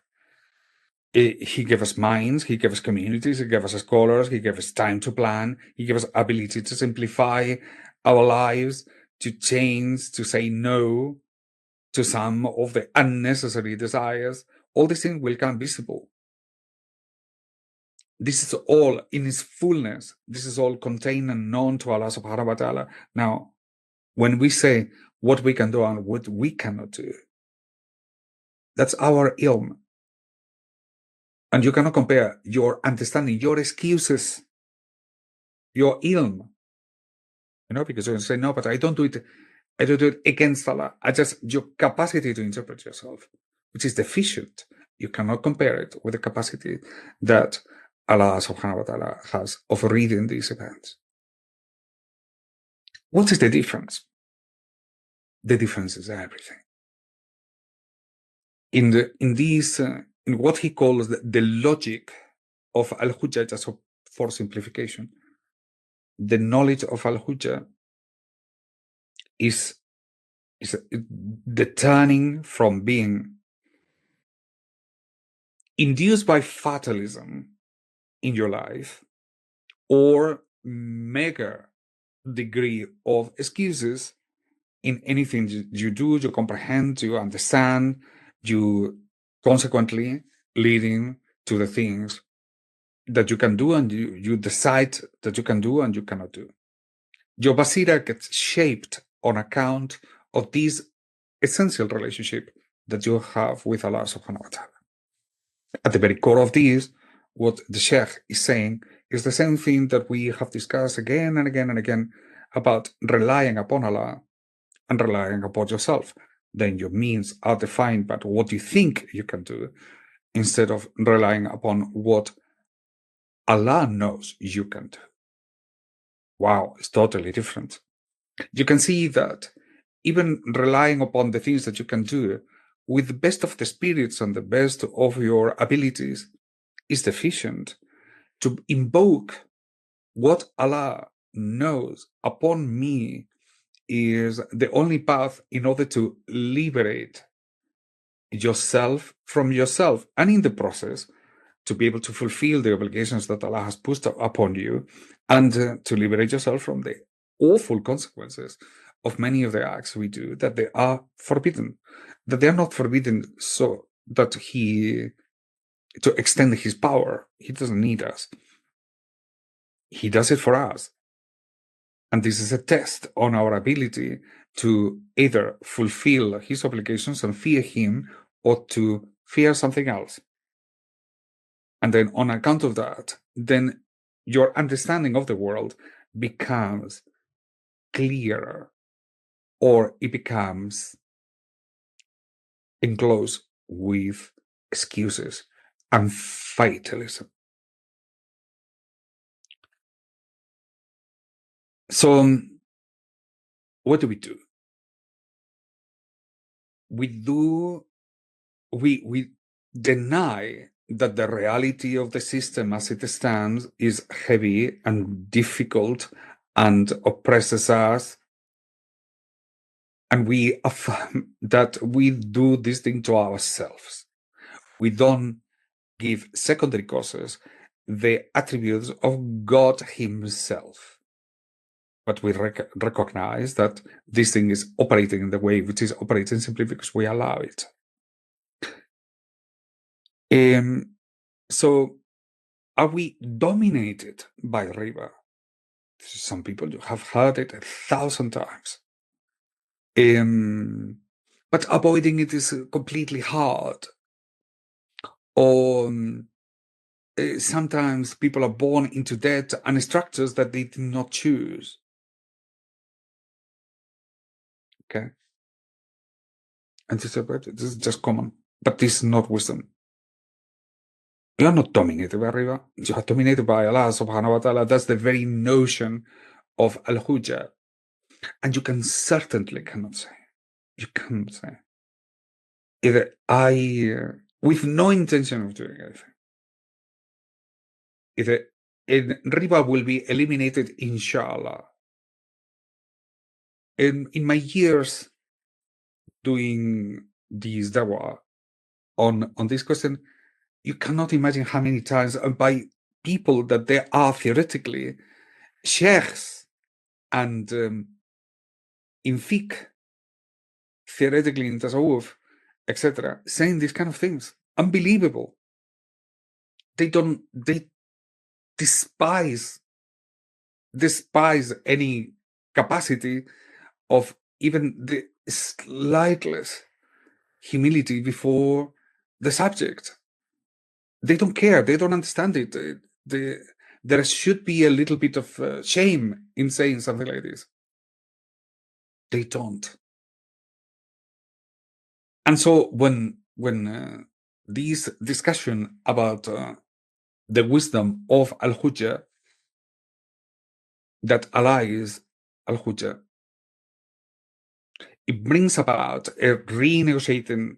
He gave us minds, He gave us communities, He gave us scholars, He gave us time to plan, He gave us ability to simplify our lives, to change, to say no to some of the unnecessary desires. All these things will become visible. This is all in its fullness. This is all contained and known to Allah subhanahu wa ta'ala. Now, when we say what we can do and what we cannot do, that's our ilm. And you cannot compare your understanding, your excuses, your ilm. Because you can say, no, but I don't do it against Allah. Your capacity to interpret yourself, which is deficient. You cannot compare it with the capacity that Allah subhanahu wa ta'ala has of reading these events. What is the difference? The difference is everything. In what he calls the logic of al-hujjah, just for simplification, the knowledge of al-hujjah is the turning from being induced by fatalism in your life or mega degree of excuses in anything you do, you comprehend, you understand, you consequently leading to the things that you can do and you decide that you can do and you cannot do. Your basira gets shaped on account of this essential relationship that you have with Allah subhanahu wa ta'ala. At the very core of this, what the Sheikh is saying is the same thing that we have discussed again and again and again about relying upon Allah and relying upon yourself. Then your means are defined by what you think you can do instead of relying upon what Allah knows you can do. Wow, it's totally different. You can see that even relying upon the things that you can do with the best of the spirits and the best of your abilities is deficient. To invoke what Allah knows upon me is the only path in order to liberate yourself from yourself, and in the process to be able to fulfill the obligations that Allah has put upon you, and to liberate yourself from the awful consequences of many of the acts we do that they are forbidden. That they are not forbidden so that to extend His power. He doesn't need us. He does it for us. And this is a test on our ability to either fulfill his obligations and fear him, or to fear something else. And then on account of that, then your understanding of the world becomes clearer, or it becomes enclosed with excuses and fatalism. So what do? We deny that the reality of the system as it stands is heavy and difficult and oppresses us, and we affirm that we do this thing to ourselves. We don't give secondary causes the attributes of God himself, but we recognize that this thing is operating in the way which is operating simply because we allow it. So are we dominated by riba? Some people have heard it 1,000 times. But avoiding it is completely hard. Or sometimes people are born into debt and structures that they did not choose. Okay? And this is just common. But this is not wisdom. You are not dominated by riba. You are dominated by Allah subhanahu wa ta'ala. That's the very notion of al-hujjah. And you can certainly cannot say. You cannot say. Either with no intention of doing anything, either riba will be eliminated, inshallah. In my years doing this dawah on this question, you cannot imagine how many times by people that they are theoretically sheikhs and in fiqh, theoretically in tasawwuf, etc., saying these kind of things. Unbelievable. They despise any capacity of even the slightest humility before the subject. They don't care. They don't understand it. There should be a little bit of shame in saying something like this. They don't. And so when this discussion about the wisdom of al-hujjah, that Allah is al-hujjah, it brings about a renegotiating,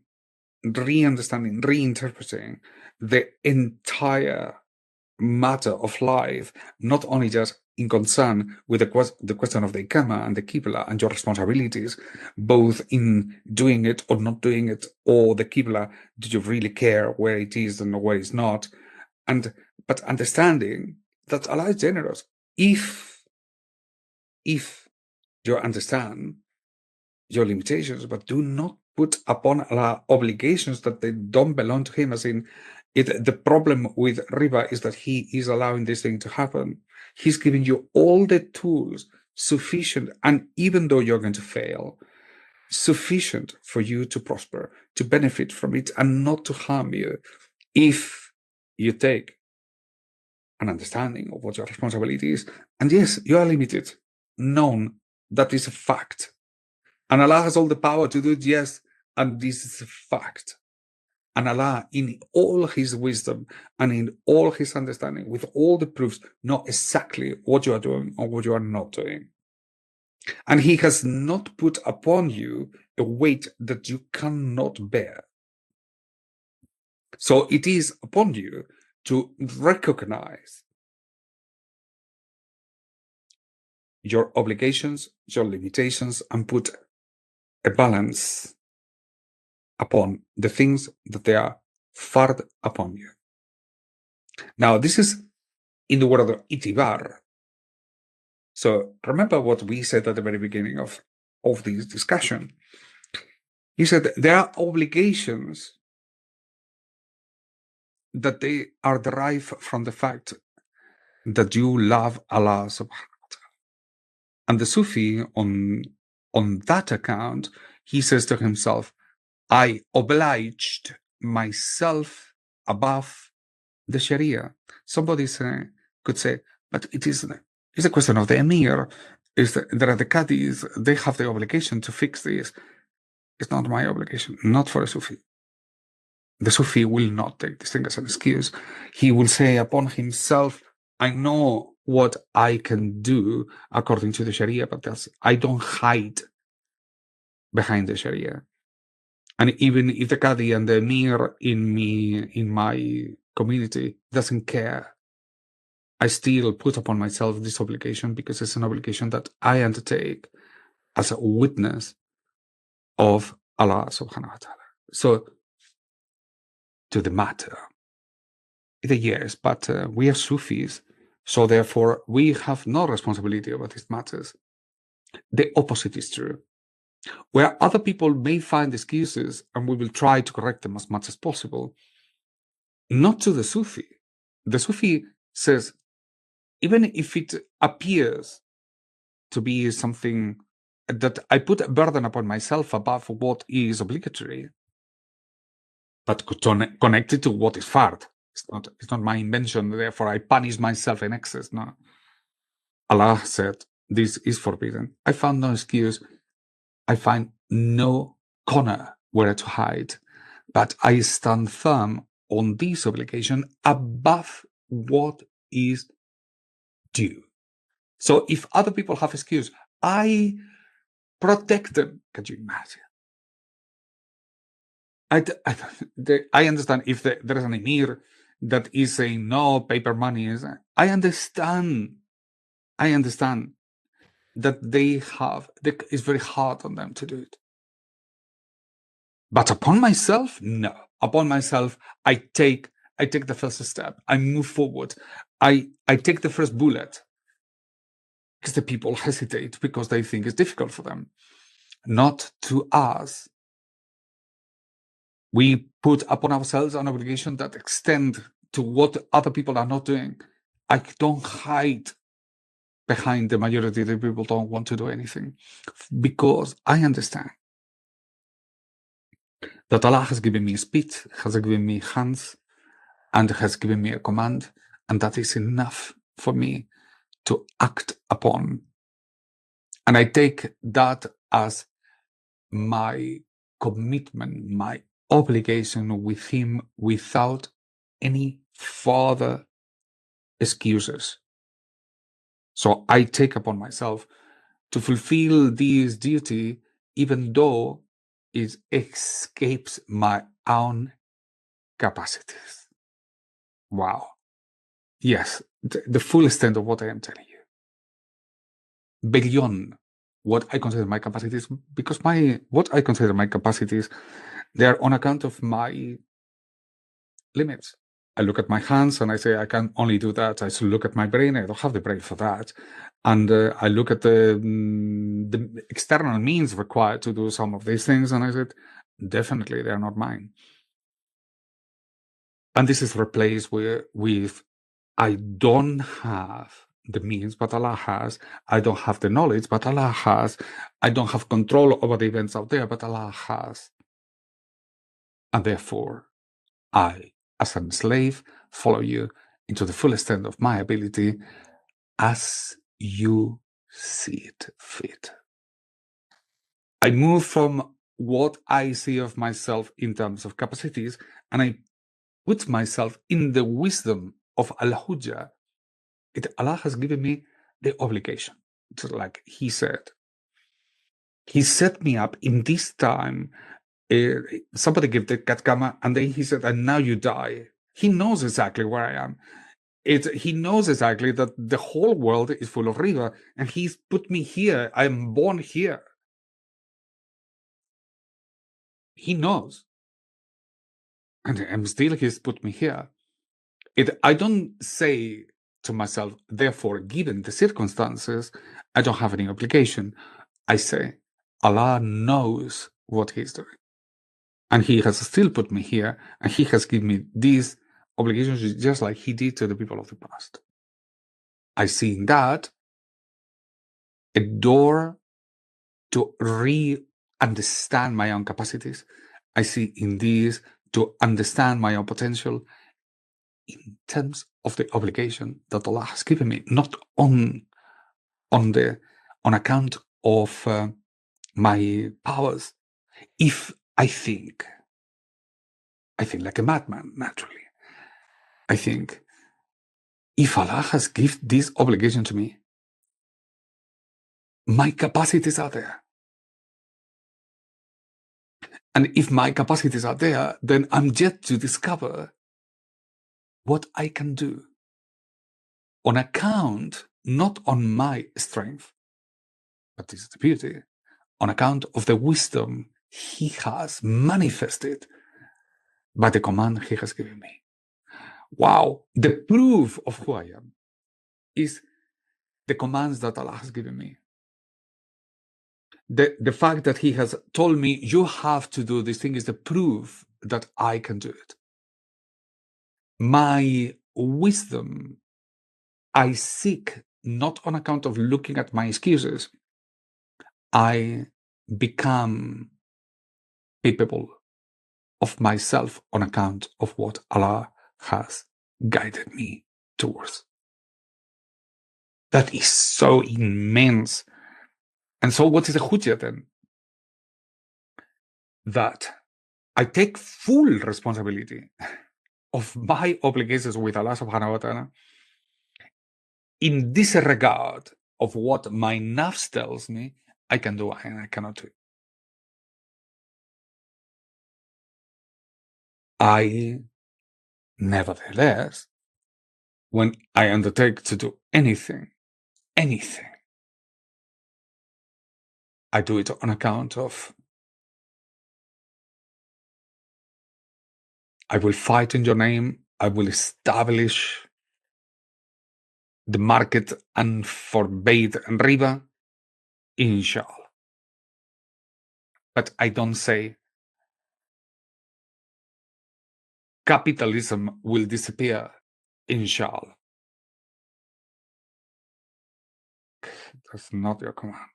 re-understanding, reinterpreting the entire matter of life, not only just in concern with the question of the Iqamah and the Qibla and your responsibilities, both in doing it or not doing it, or the Qibla, do you really care where it is and where it's not? But understanding that Allah is generous. If you understand your limitations, but do not put upon Allah obligations that they don't belong to him, as in the problem with riba is that he is allowing this thing to happen. He's giving you all the tools sufficient, and even though you're going to fail, sufficient for you to prosper, to benefit from it, and not to harm you, if you take an understanding of what your responsibility is. And yes, you are limited. Known that is a fact. And Allah has all the power to do it, yes, and this is a fact. And Allah, in all his wisdom and in all his understanding, with all the proofs, know exactly what you are doing or what you are not doing. And he has not put upon you a weight that you cannot bear. So it is upon you to recognize your obligations, your limitations, and put a balance upon the things that they are fard upon you. Now, this is in the word of Iţibar. So remember what we said at the very beginning of this discussion. He said there are obligations that they are derived from the fact that you love Allah subhanahu wa ta'ala. And the Sufi, on that account, he says to himself, I obliged myself above the Sharia. Somebody could say, but it's a question of the Emir. There are the Qadis, they have the obligation to fix this. It's not my obligation, not for a Sufi. The Sufi will not take this thing as an excuse. He will say upon himself, I know what I can do according to the Sharia, but I don't hide behind the Sharia. And even if the Qadi and the Emir in my community doesn't care, I still put upon myself this obligation because it's an obligation that I undertake as a witness of Allah subhanahu wa ta'ala. So, to the matter, yes, but we are Sufis, so therefore we have no responsibility about these matters. The opposite is true. Where other people may find excuses, and we will try to correct them as much as possible, not to the Sufi. The Sufi says, even if it appears to be something that I put a burden upon myself above what is obligatory, but connected to what is fard. It's not my invention, therefore I punish myself in excess. No. Allah said, this is forbidden. I found no excuse. I find no corner where to hide. But I stand firm on this obligation above what is due. So if other people have excuse, I protect them. Can you imagine? I understand if there is an emir that is saying no paper money. I understand that it's very hard on them to do it. But upon myself, no. Upon myself, I take the first step. I move forward. I take the first bullet. Because the people hesitate because they think it's difficult for them. Not to us. We put upon ourselves an obligation that extends to what other people are not doing. I don't hide behind the majority of the people don't want to do anything, because I understand that Allah has given me speech, has given me hands, and has given me a command, and that is enough for me to act upon. And I take that as my commitment, my obligation with Him, without any further excuses. So I take upon myself to fulfill this duty, even though it escapes my own capacities. Wow. Yes, the full extent of what I am telling you. Beyond what I consider my capacities, because what I consider my capacities, they are on account of my limits. I look at my hands and I say, I can only do that. I should look at my brain. I don't have the brain for that. And I look at the external means required to do some of these things. And I said, definitely, they are not mine. And this is replaced with I don't have the means, but Allah has. I don't have the knowledge, but Allah has. I don't have control over the events out there, but Allah has. And therefore, I, as a slave, follow you into the full extent of my ability as you see it fit. I move from what I see of myself in terms of capacities, and I put myself in the wisdom of al-Hujjah. Allah has given me the obligation. It's like He said. He set me up in this time. Somebody gave the katkama, and then He said, and now you die. He knows exactly where I am. He knows exactly that the whole world is full of riba, and He's put me here. I'm born here. He knows. And still He's put me here. I don't say to myself, therefore, given the circumstances, I don't have any obligation. I say, Allah knows what He's doing. And He has still put me here, and He has given me these obligations just like He did to the people of the past. I see in that a door to re-understand my own capacities. I see in this to understand my own potential in terms of the obligation that Allah has given me, not on account of my powers. If I think like a madman, naturally. I think if Allah has given this obligation to me, my capacities are there. And if my capacities are there, then I'm yet to discover what I can do on account, not on my strength, but this is the beauty, on account of the wisdom He has manifested by the command He has given me. Wow, the proof of who I am is the commands that Allah has given me. The fact that He has told me, you have to do this thing, is the proof that I can do it. My wisdom, I seek not on account of looking at my excuses. I become capable of myself on account of what Allah has guided me towards. That is so immense. And so what is the hujjah then? That I take full responsibility of my obligations with Allah subhanahu wa ta'ala in disregard of what my nafs tells me I can do and I cannot do. I, nevertheless, when I undertake to do anything, I do it on account of I will fight in your name, I will establish the market and forbade riba, inshallah. But I don't say capitalism will disappear, inshallah. That's not your command.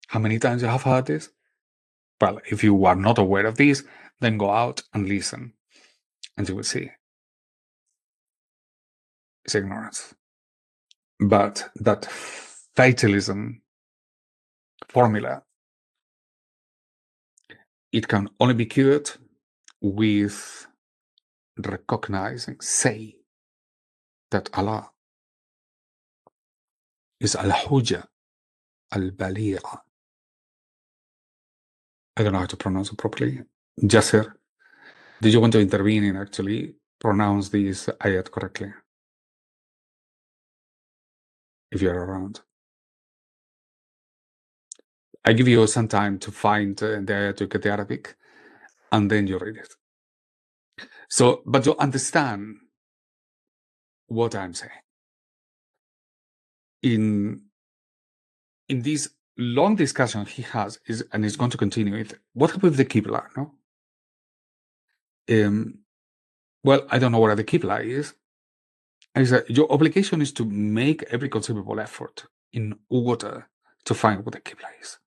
How many times you have heard this? Well, if you are not aware of this, then go out and listen, and you will see. It's ignorance. But that fatalism formula, it can only be cured with recognizing, say, that Allah is al-Hujjah, al-Baligha. I don't know how to pronounce it properly. Jasir, did you want to intervene and actually pronounce this ayat correctly? If you're around. I give you some time to find the ayat to get the Arabic, and then you read it. So, but to understand what I'm saying, in this long discussion he has, and is going to continue it, what happened with the Qibla, no? Well, I don't know what the Qibla is. Your obligation is to make every conceivable effort in order to find what the Qibla is.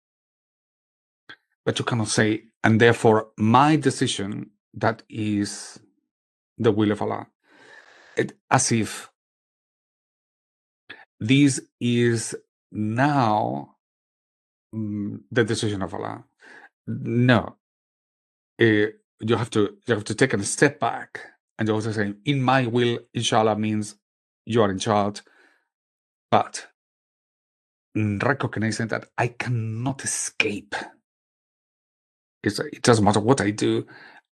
But you cannot say, and therefore my decision, that is the will of Allah. As if this is now the decision of Allah. No. You have to take a step back, and you also say, in my will, inshallah, means you are in charge, but recognizing that I cannot escape. It doesn't matter what I do,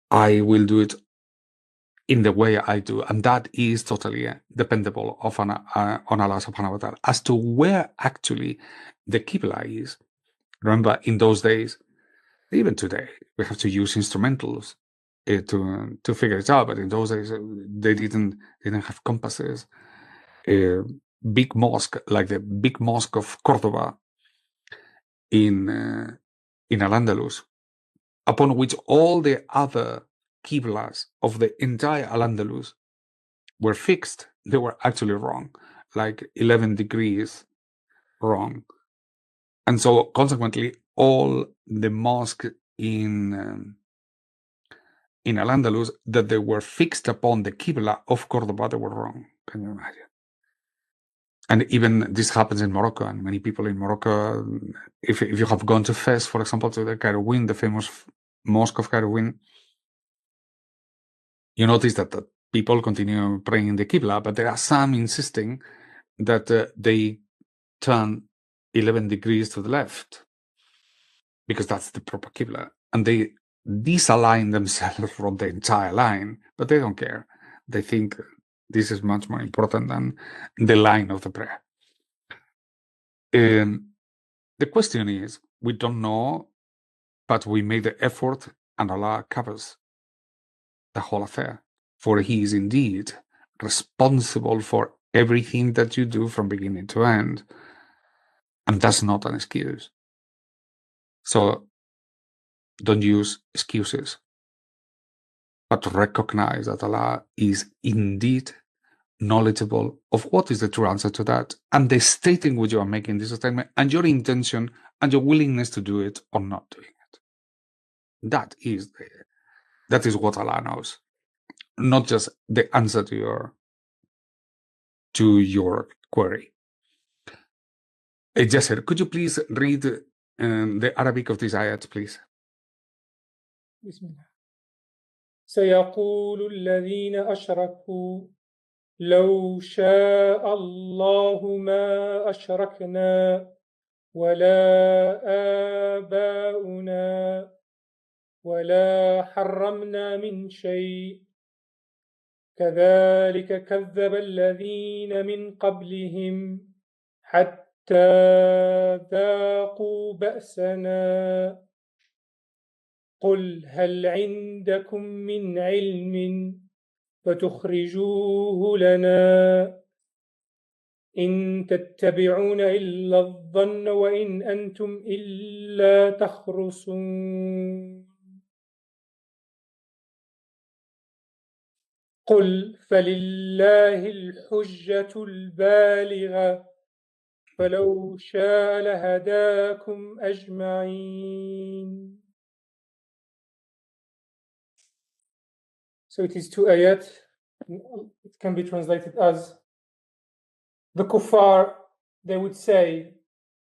I will do it in the way I do, and that is totally dependable on Allah subhanahu wa ta'ala. As to where actually the Qibla is, remember, in those days, even today, we have to use instrumentals to figure it out. But in those days, they didn't have compasses. Big mosque, like the big mosque of Cordoba in Al-Andalus, upon which all the other qiblas of the entire Al-Andalus were fixed. They were actually wrong, like 11 degrees wrong. And so, consequently, all the mosques in Al-Andalus that they were fixed upon the Qibla of Cordoba, they were wrong. Can you imagine? And even this happens in Morocco, and many people in Morocco, if you have gone to Fez, for example, to the Cairowin, the famous mosque of Cairowin, you notice that the people continue praying in the Qibla, but there are some insisting that they turn 11 degrees to the left, because that's the proper Qibla. And they disalign themselves from the entire line, but they don't care. They think this is much more important than the line of the prayer. The question is, we don't know, but we make the effort, and Allah covers the whole affair. For He is indeed responsible for everything that you do from beginning to end. And that's not an excuse. So don't use excuses, but recognize that Allah is indeed knowledgeable of what is the true answer to that, and the state in which you are making this statement, and your intention, and your willingness to do it or not doing it. That is what Allah knows, not just the answer to your query. Jasser, could you please read the Arabic of this ayat, please? بسم الله. سيقول الذين أشركوا لو شاء الله ما أشركنا ولا آباؤنا ولا حرمنا من شيء كذلك كذب الذين من قبلهم حتى ذاقوا بأسنا قل هل عندكم من علم فتخرجوه لنا إن تتبعون إلا الظن وإن أنتم إلا تخرصون قل فلله الحجة البالغة فلو شاء لهداكم أجمعين. So it is two ayat. It can be translated as the kuffar, they would say,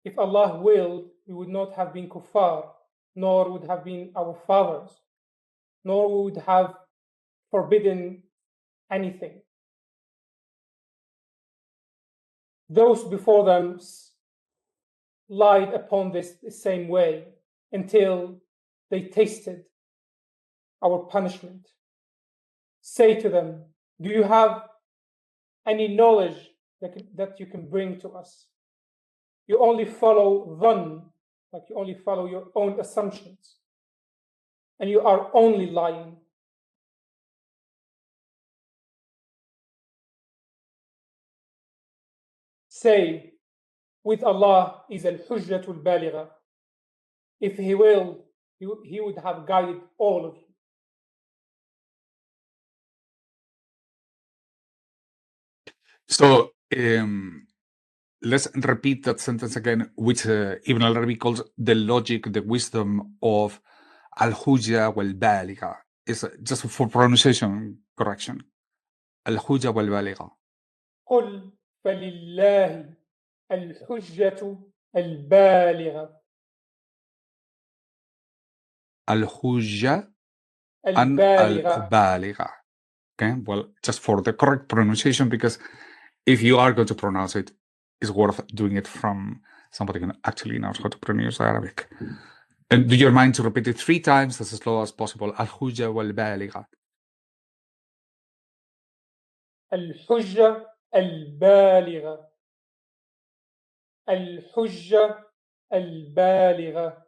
if Allah willed, we would not have been kuffar, nor would have been our fathers, nor would have forbidden anything. Those before them lied upon this the same way until they tasted our punishment. Say to them, do you have any knowledge that you can bring to us? You only follow dhann, like you only follow your own assumptions, and you are only lying. Say, with Allah is al-hujjatul baligha. If He will, He would have guided all of you. So let's repeat that sentence again, which Ibn al-Arabi calls the logic, the wisdom of al-hujja wal-baligha. It's just for pronunciation correction. Al-hujja wal-baligha. قل فلله الحجة البالغة. Al-hujja and al-baligha. Okay, well, just for the correct pronunciation, because if you are going to pronounce it, it's worth doing it from somebody who actually knows how to pronounce Arabic. And do you mind to repeat it 3 times as slow as possible? Al-hujja wal-baligha. الحجة البالغة. الحجة البالغة.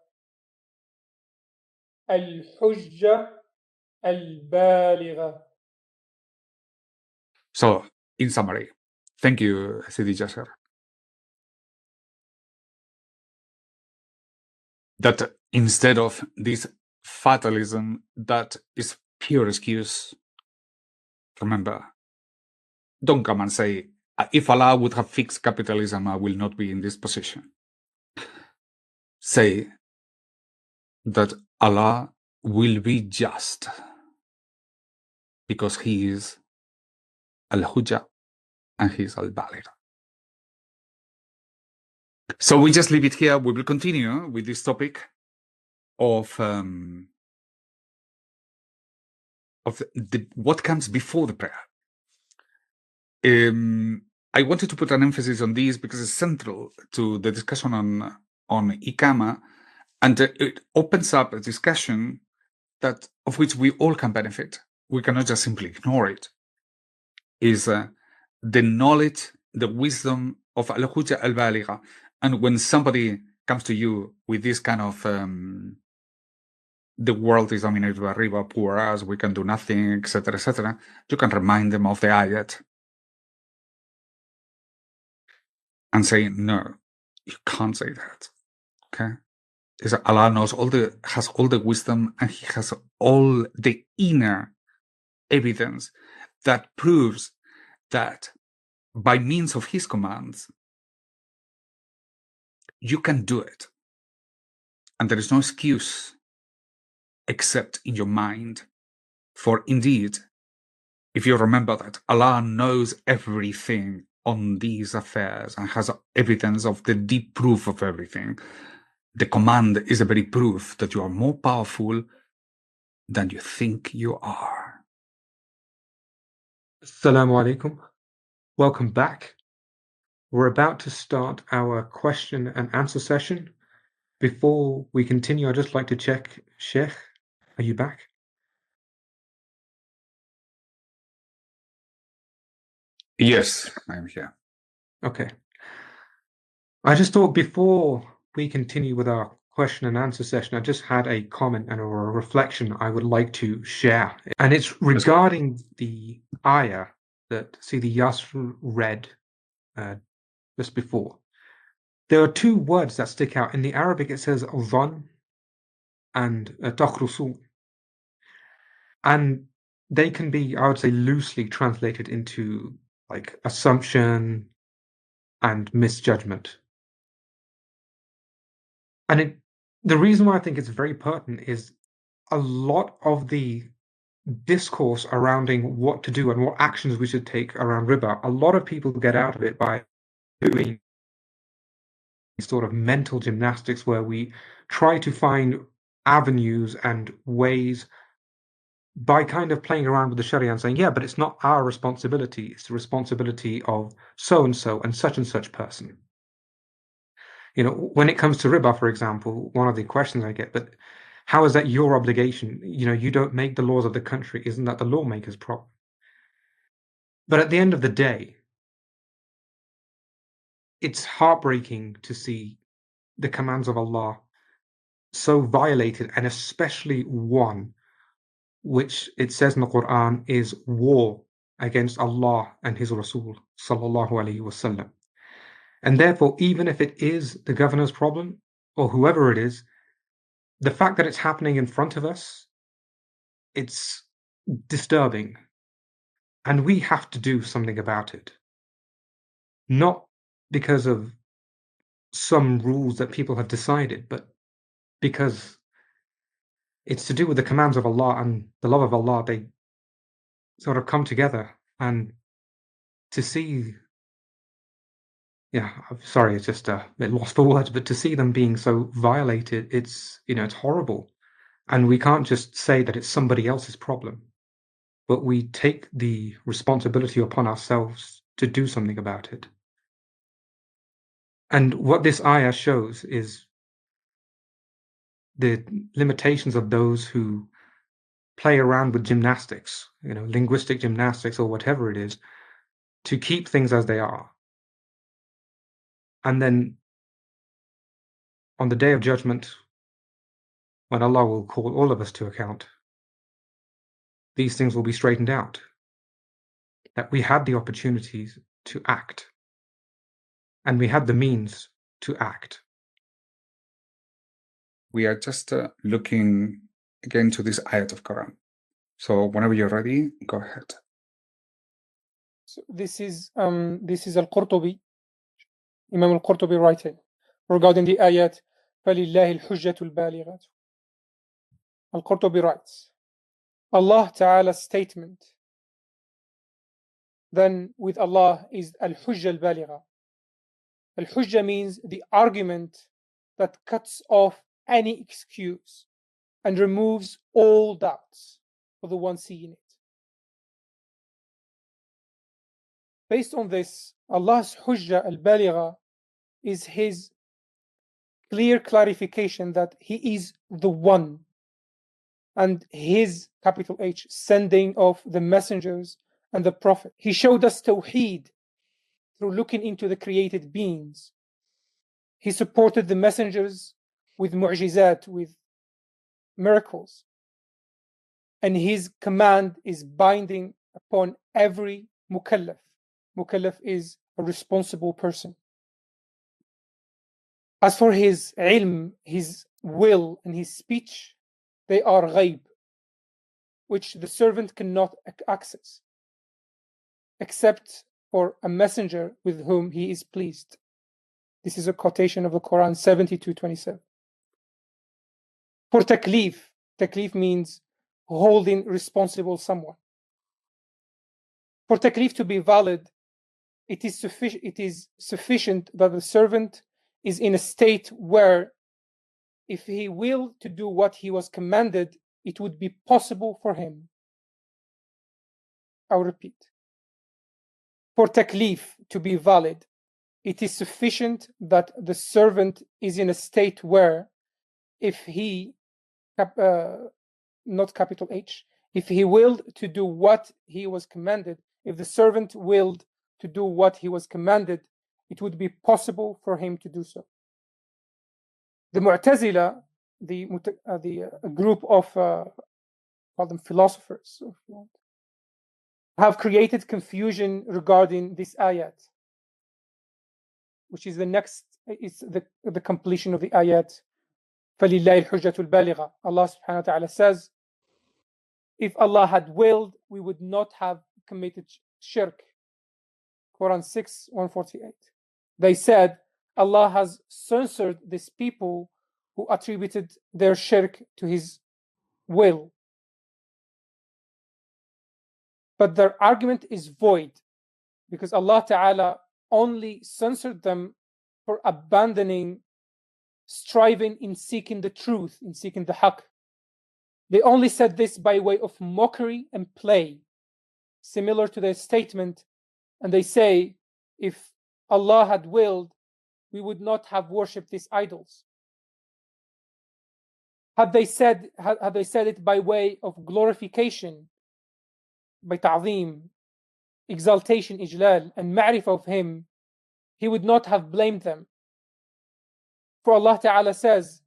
الحجة البالغة. So, in summary, thank you, Sidi Jasser. That instead of this fatalism that is pure excuse, remember, don't come and say, if Allah would have fixed capitalism, I will not be in this position. Say that Allah will be just because He is al-Hujjah and He is al-Baligh. So we just leave it here. We will continue with this topic of what comes before the prayer. I wanted to put an emphasis on this because it's central to the discussion on Iqama, and it opens up a discussion that of which we all can benefit. We cannot just simply ignore it. Is the knowledge, the wisdom of al-Hujjah al-Baligha. And when somebody comes to you with this kind of the world is dominated by riba, poor us, we can do nothing, etc., you can remind them of the ayat and say, no, you can't say that. Okay? Is Allah knows has all the wisdom, and He has all the inner evidence that proves that by means of His commands, you can do it. And there is no excuse except in your mind. For indeed, if you remember that Allah knows everything on these affairs and has evidence of the deep proof of everything, the command is a very proof that you are more powerful than you think you are. Assalamu alaikum. Welcome back. We're about to start our question and answer session. Before we continue, I'd just like to check, Sheikh, are you back? Yes, I'm here. Okay. I just thought before we continue with our question and answer session, I just had a comment and or a reflection I would like to share. And it's regarding the ayah that Sidi Yasr read just before. There are two words that stick out. In the Arabic, it says dhan and takhrusun. And they can be, I would say, loosely translated into like assumption and misjudgment. And the reason why I think it's very pertinent is a lot of the discourse surrounding what to do and what actions we should take around riba, a lot of people get out of it by doing sort of mental gymnastics where we try to find avenues and ways by kind of playing around with the Sharia and saying, yeah, but it's not our responsibility, it's the responsibility of so and such person. You know, when it comes to riba, for example, one of the questions I get, but how is that your obligation? You know, you don't make the laws of the country. Isn't that the lawmaker's problem? But at the end of the day, it's heartbreaking to see the commands of Allah so violated, and especially one which it says in the Quran is war against Allah and His Rasul sallallahu alaihi wasallam. And therefore, even if it is the governor's problem or whoever it is, the fact that it's happening in front of us, it's disturbing. And we have to do something about it. Not because of some rules that people have decided, but because it's to do with the commands of Allah and the love of Allah. They sort of come together, and to see, yeah, I'm sorry, it's just a bit lost for words, but to see them being so violated, it's, you know, it's horrible. And we can't just say that it's somebody else's problem, but we take the responsibility upon ourselves to do something about it. And what this ayah shows is the limitations of those who play around with gymnastics, you know, linguistic gymnastics or whatever it is, to keep things as they are. And then on the day of judgment, when Allah will call all of us to account, these things will be straightened out. That we had the opportunities to act, and we had the means to act. We are just looking again to this ayat of Quran. So whenever you're ready, go ahead. So this is al-Qurtubi, Imam al-Qurtubi writing regarding the ayat فَلِلَّهِ الْحُجَّةُ الْبَالِغَةُ. Al-Qurtubi writes, Allah Ta'ala's statement then with Allah is al-Hujja al-Baligha. Al-Hujja means the argument that cuts off any excuse and removes all doubts for the one seeing it. Based on this, Allah's Hujja al-Baligha is His clear clarification that He is the One, and His, capital H, sending of the messengers and the Prophet. He showed us Tawheed through looking into the created beings. He supported the messengers with mu'jizat, with miracles. And His command is binding upon every mukallaf. Mukallaf is a responsible person. As for His ilm, His will, and His speech, they are ghaib, which the servant cannot access, except for a messenger with whom He is pleased. This is a quotation of the Quran 72:27. For taklif, taklif means holding responsible someone. For taklif to be valid, it is sufficient that the servant is in a state where if he will to do what he was commanded, it would be possible for him. I'll repeat. For taklif to be valid, it is sufficient that the servant is in a state where if he, not capital H, if he willed to do what he was commanded, if the servant willed to do what he was commanded, it would be possible for him to do so. The Mu'tazila, the group of call them philosophers, have created confusion regarding this ayat, which is the next, is the completion of the ayat. فَلِلَّهِ الْحُجَّةُ الْبَالِغَةُ. Allah subhanahu wa ta'ala says, if Allah had willed, we would not have committed shirk. Quran 6:148. They said, Allah has censored these people who attributed their shirk to His will. But their argument is void, because Allah Ta'ala only censored them for abandoning striving in seeking the truth, in seeking the haqq. They only said this by way of mockery and play, similar to their statement, and they say, if Allah had willed, we would not have worshipped these idols. Had they said it by way of glorification, by ta'zeem, exaltation, ijlal, and ma'rifah of Him, He would not have blamed them. For Allah Ta'ala says,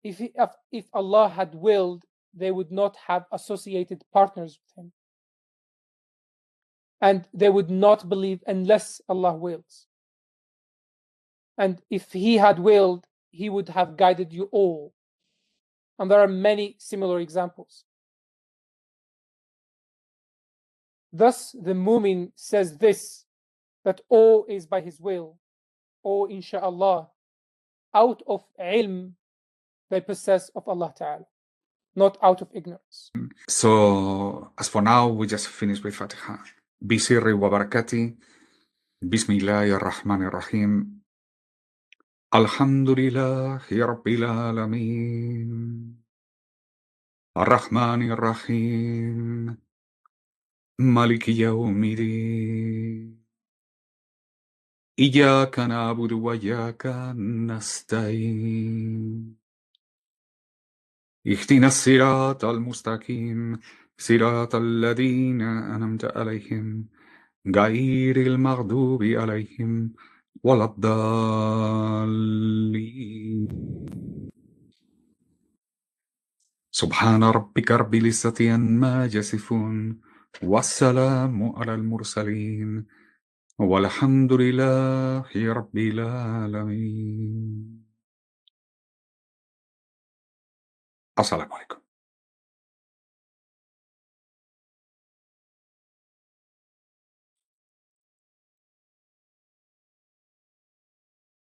if Allah had willed, they would not have associated partners with Him. And they would not believe unless Allah wills. And if He had willed, He would have guided you all. And there are many similar examples. Thus, the Mu'min says this, that all is by His will, or insha'Allah, out of ilm they possess of Allah Ta'ala, not out of ignorance. So, as for now, we just finished with Fatiha. Bisirri wa barakati, Bismillahir Rahmanir Rahim. Alhamdulillahi Rabbil Alameen. Ar-Rahmanir Rahim. Maliki Yawmiddin. Iyyaka na'budu wa iyyaka nasta'in. اهدنا الصراط المستقيم صراط الذين أنعمت عليهم غير المغضوب عليهم ولا الضالين. سبحان ربك رب العزة عما يصفون والسلام على المرسلين والحمد لله رب العالمين. Assalamu alaikum.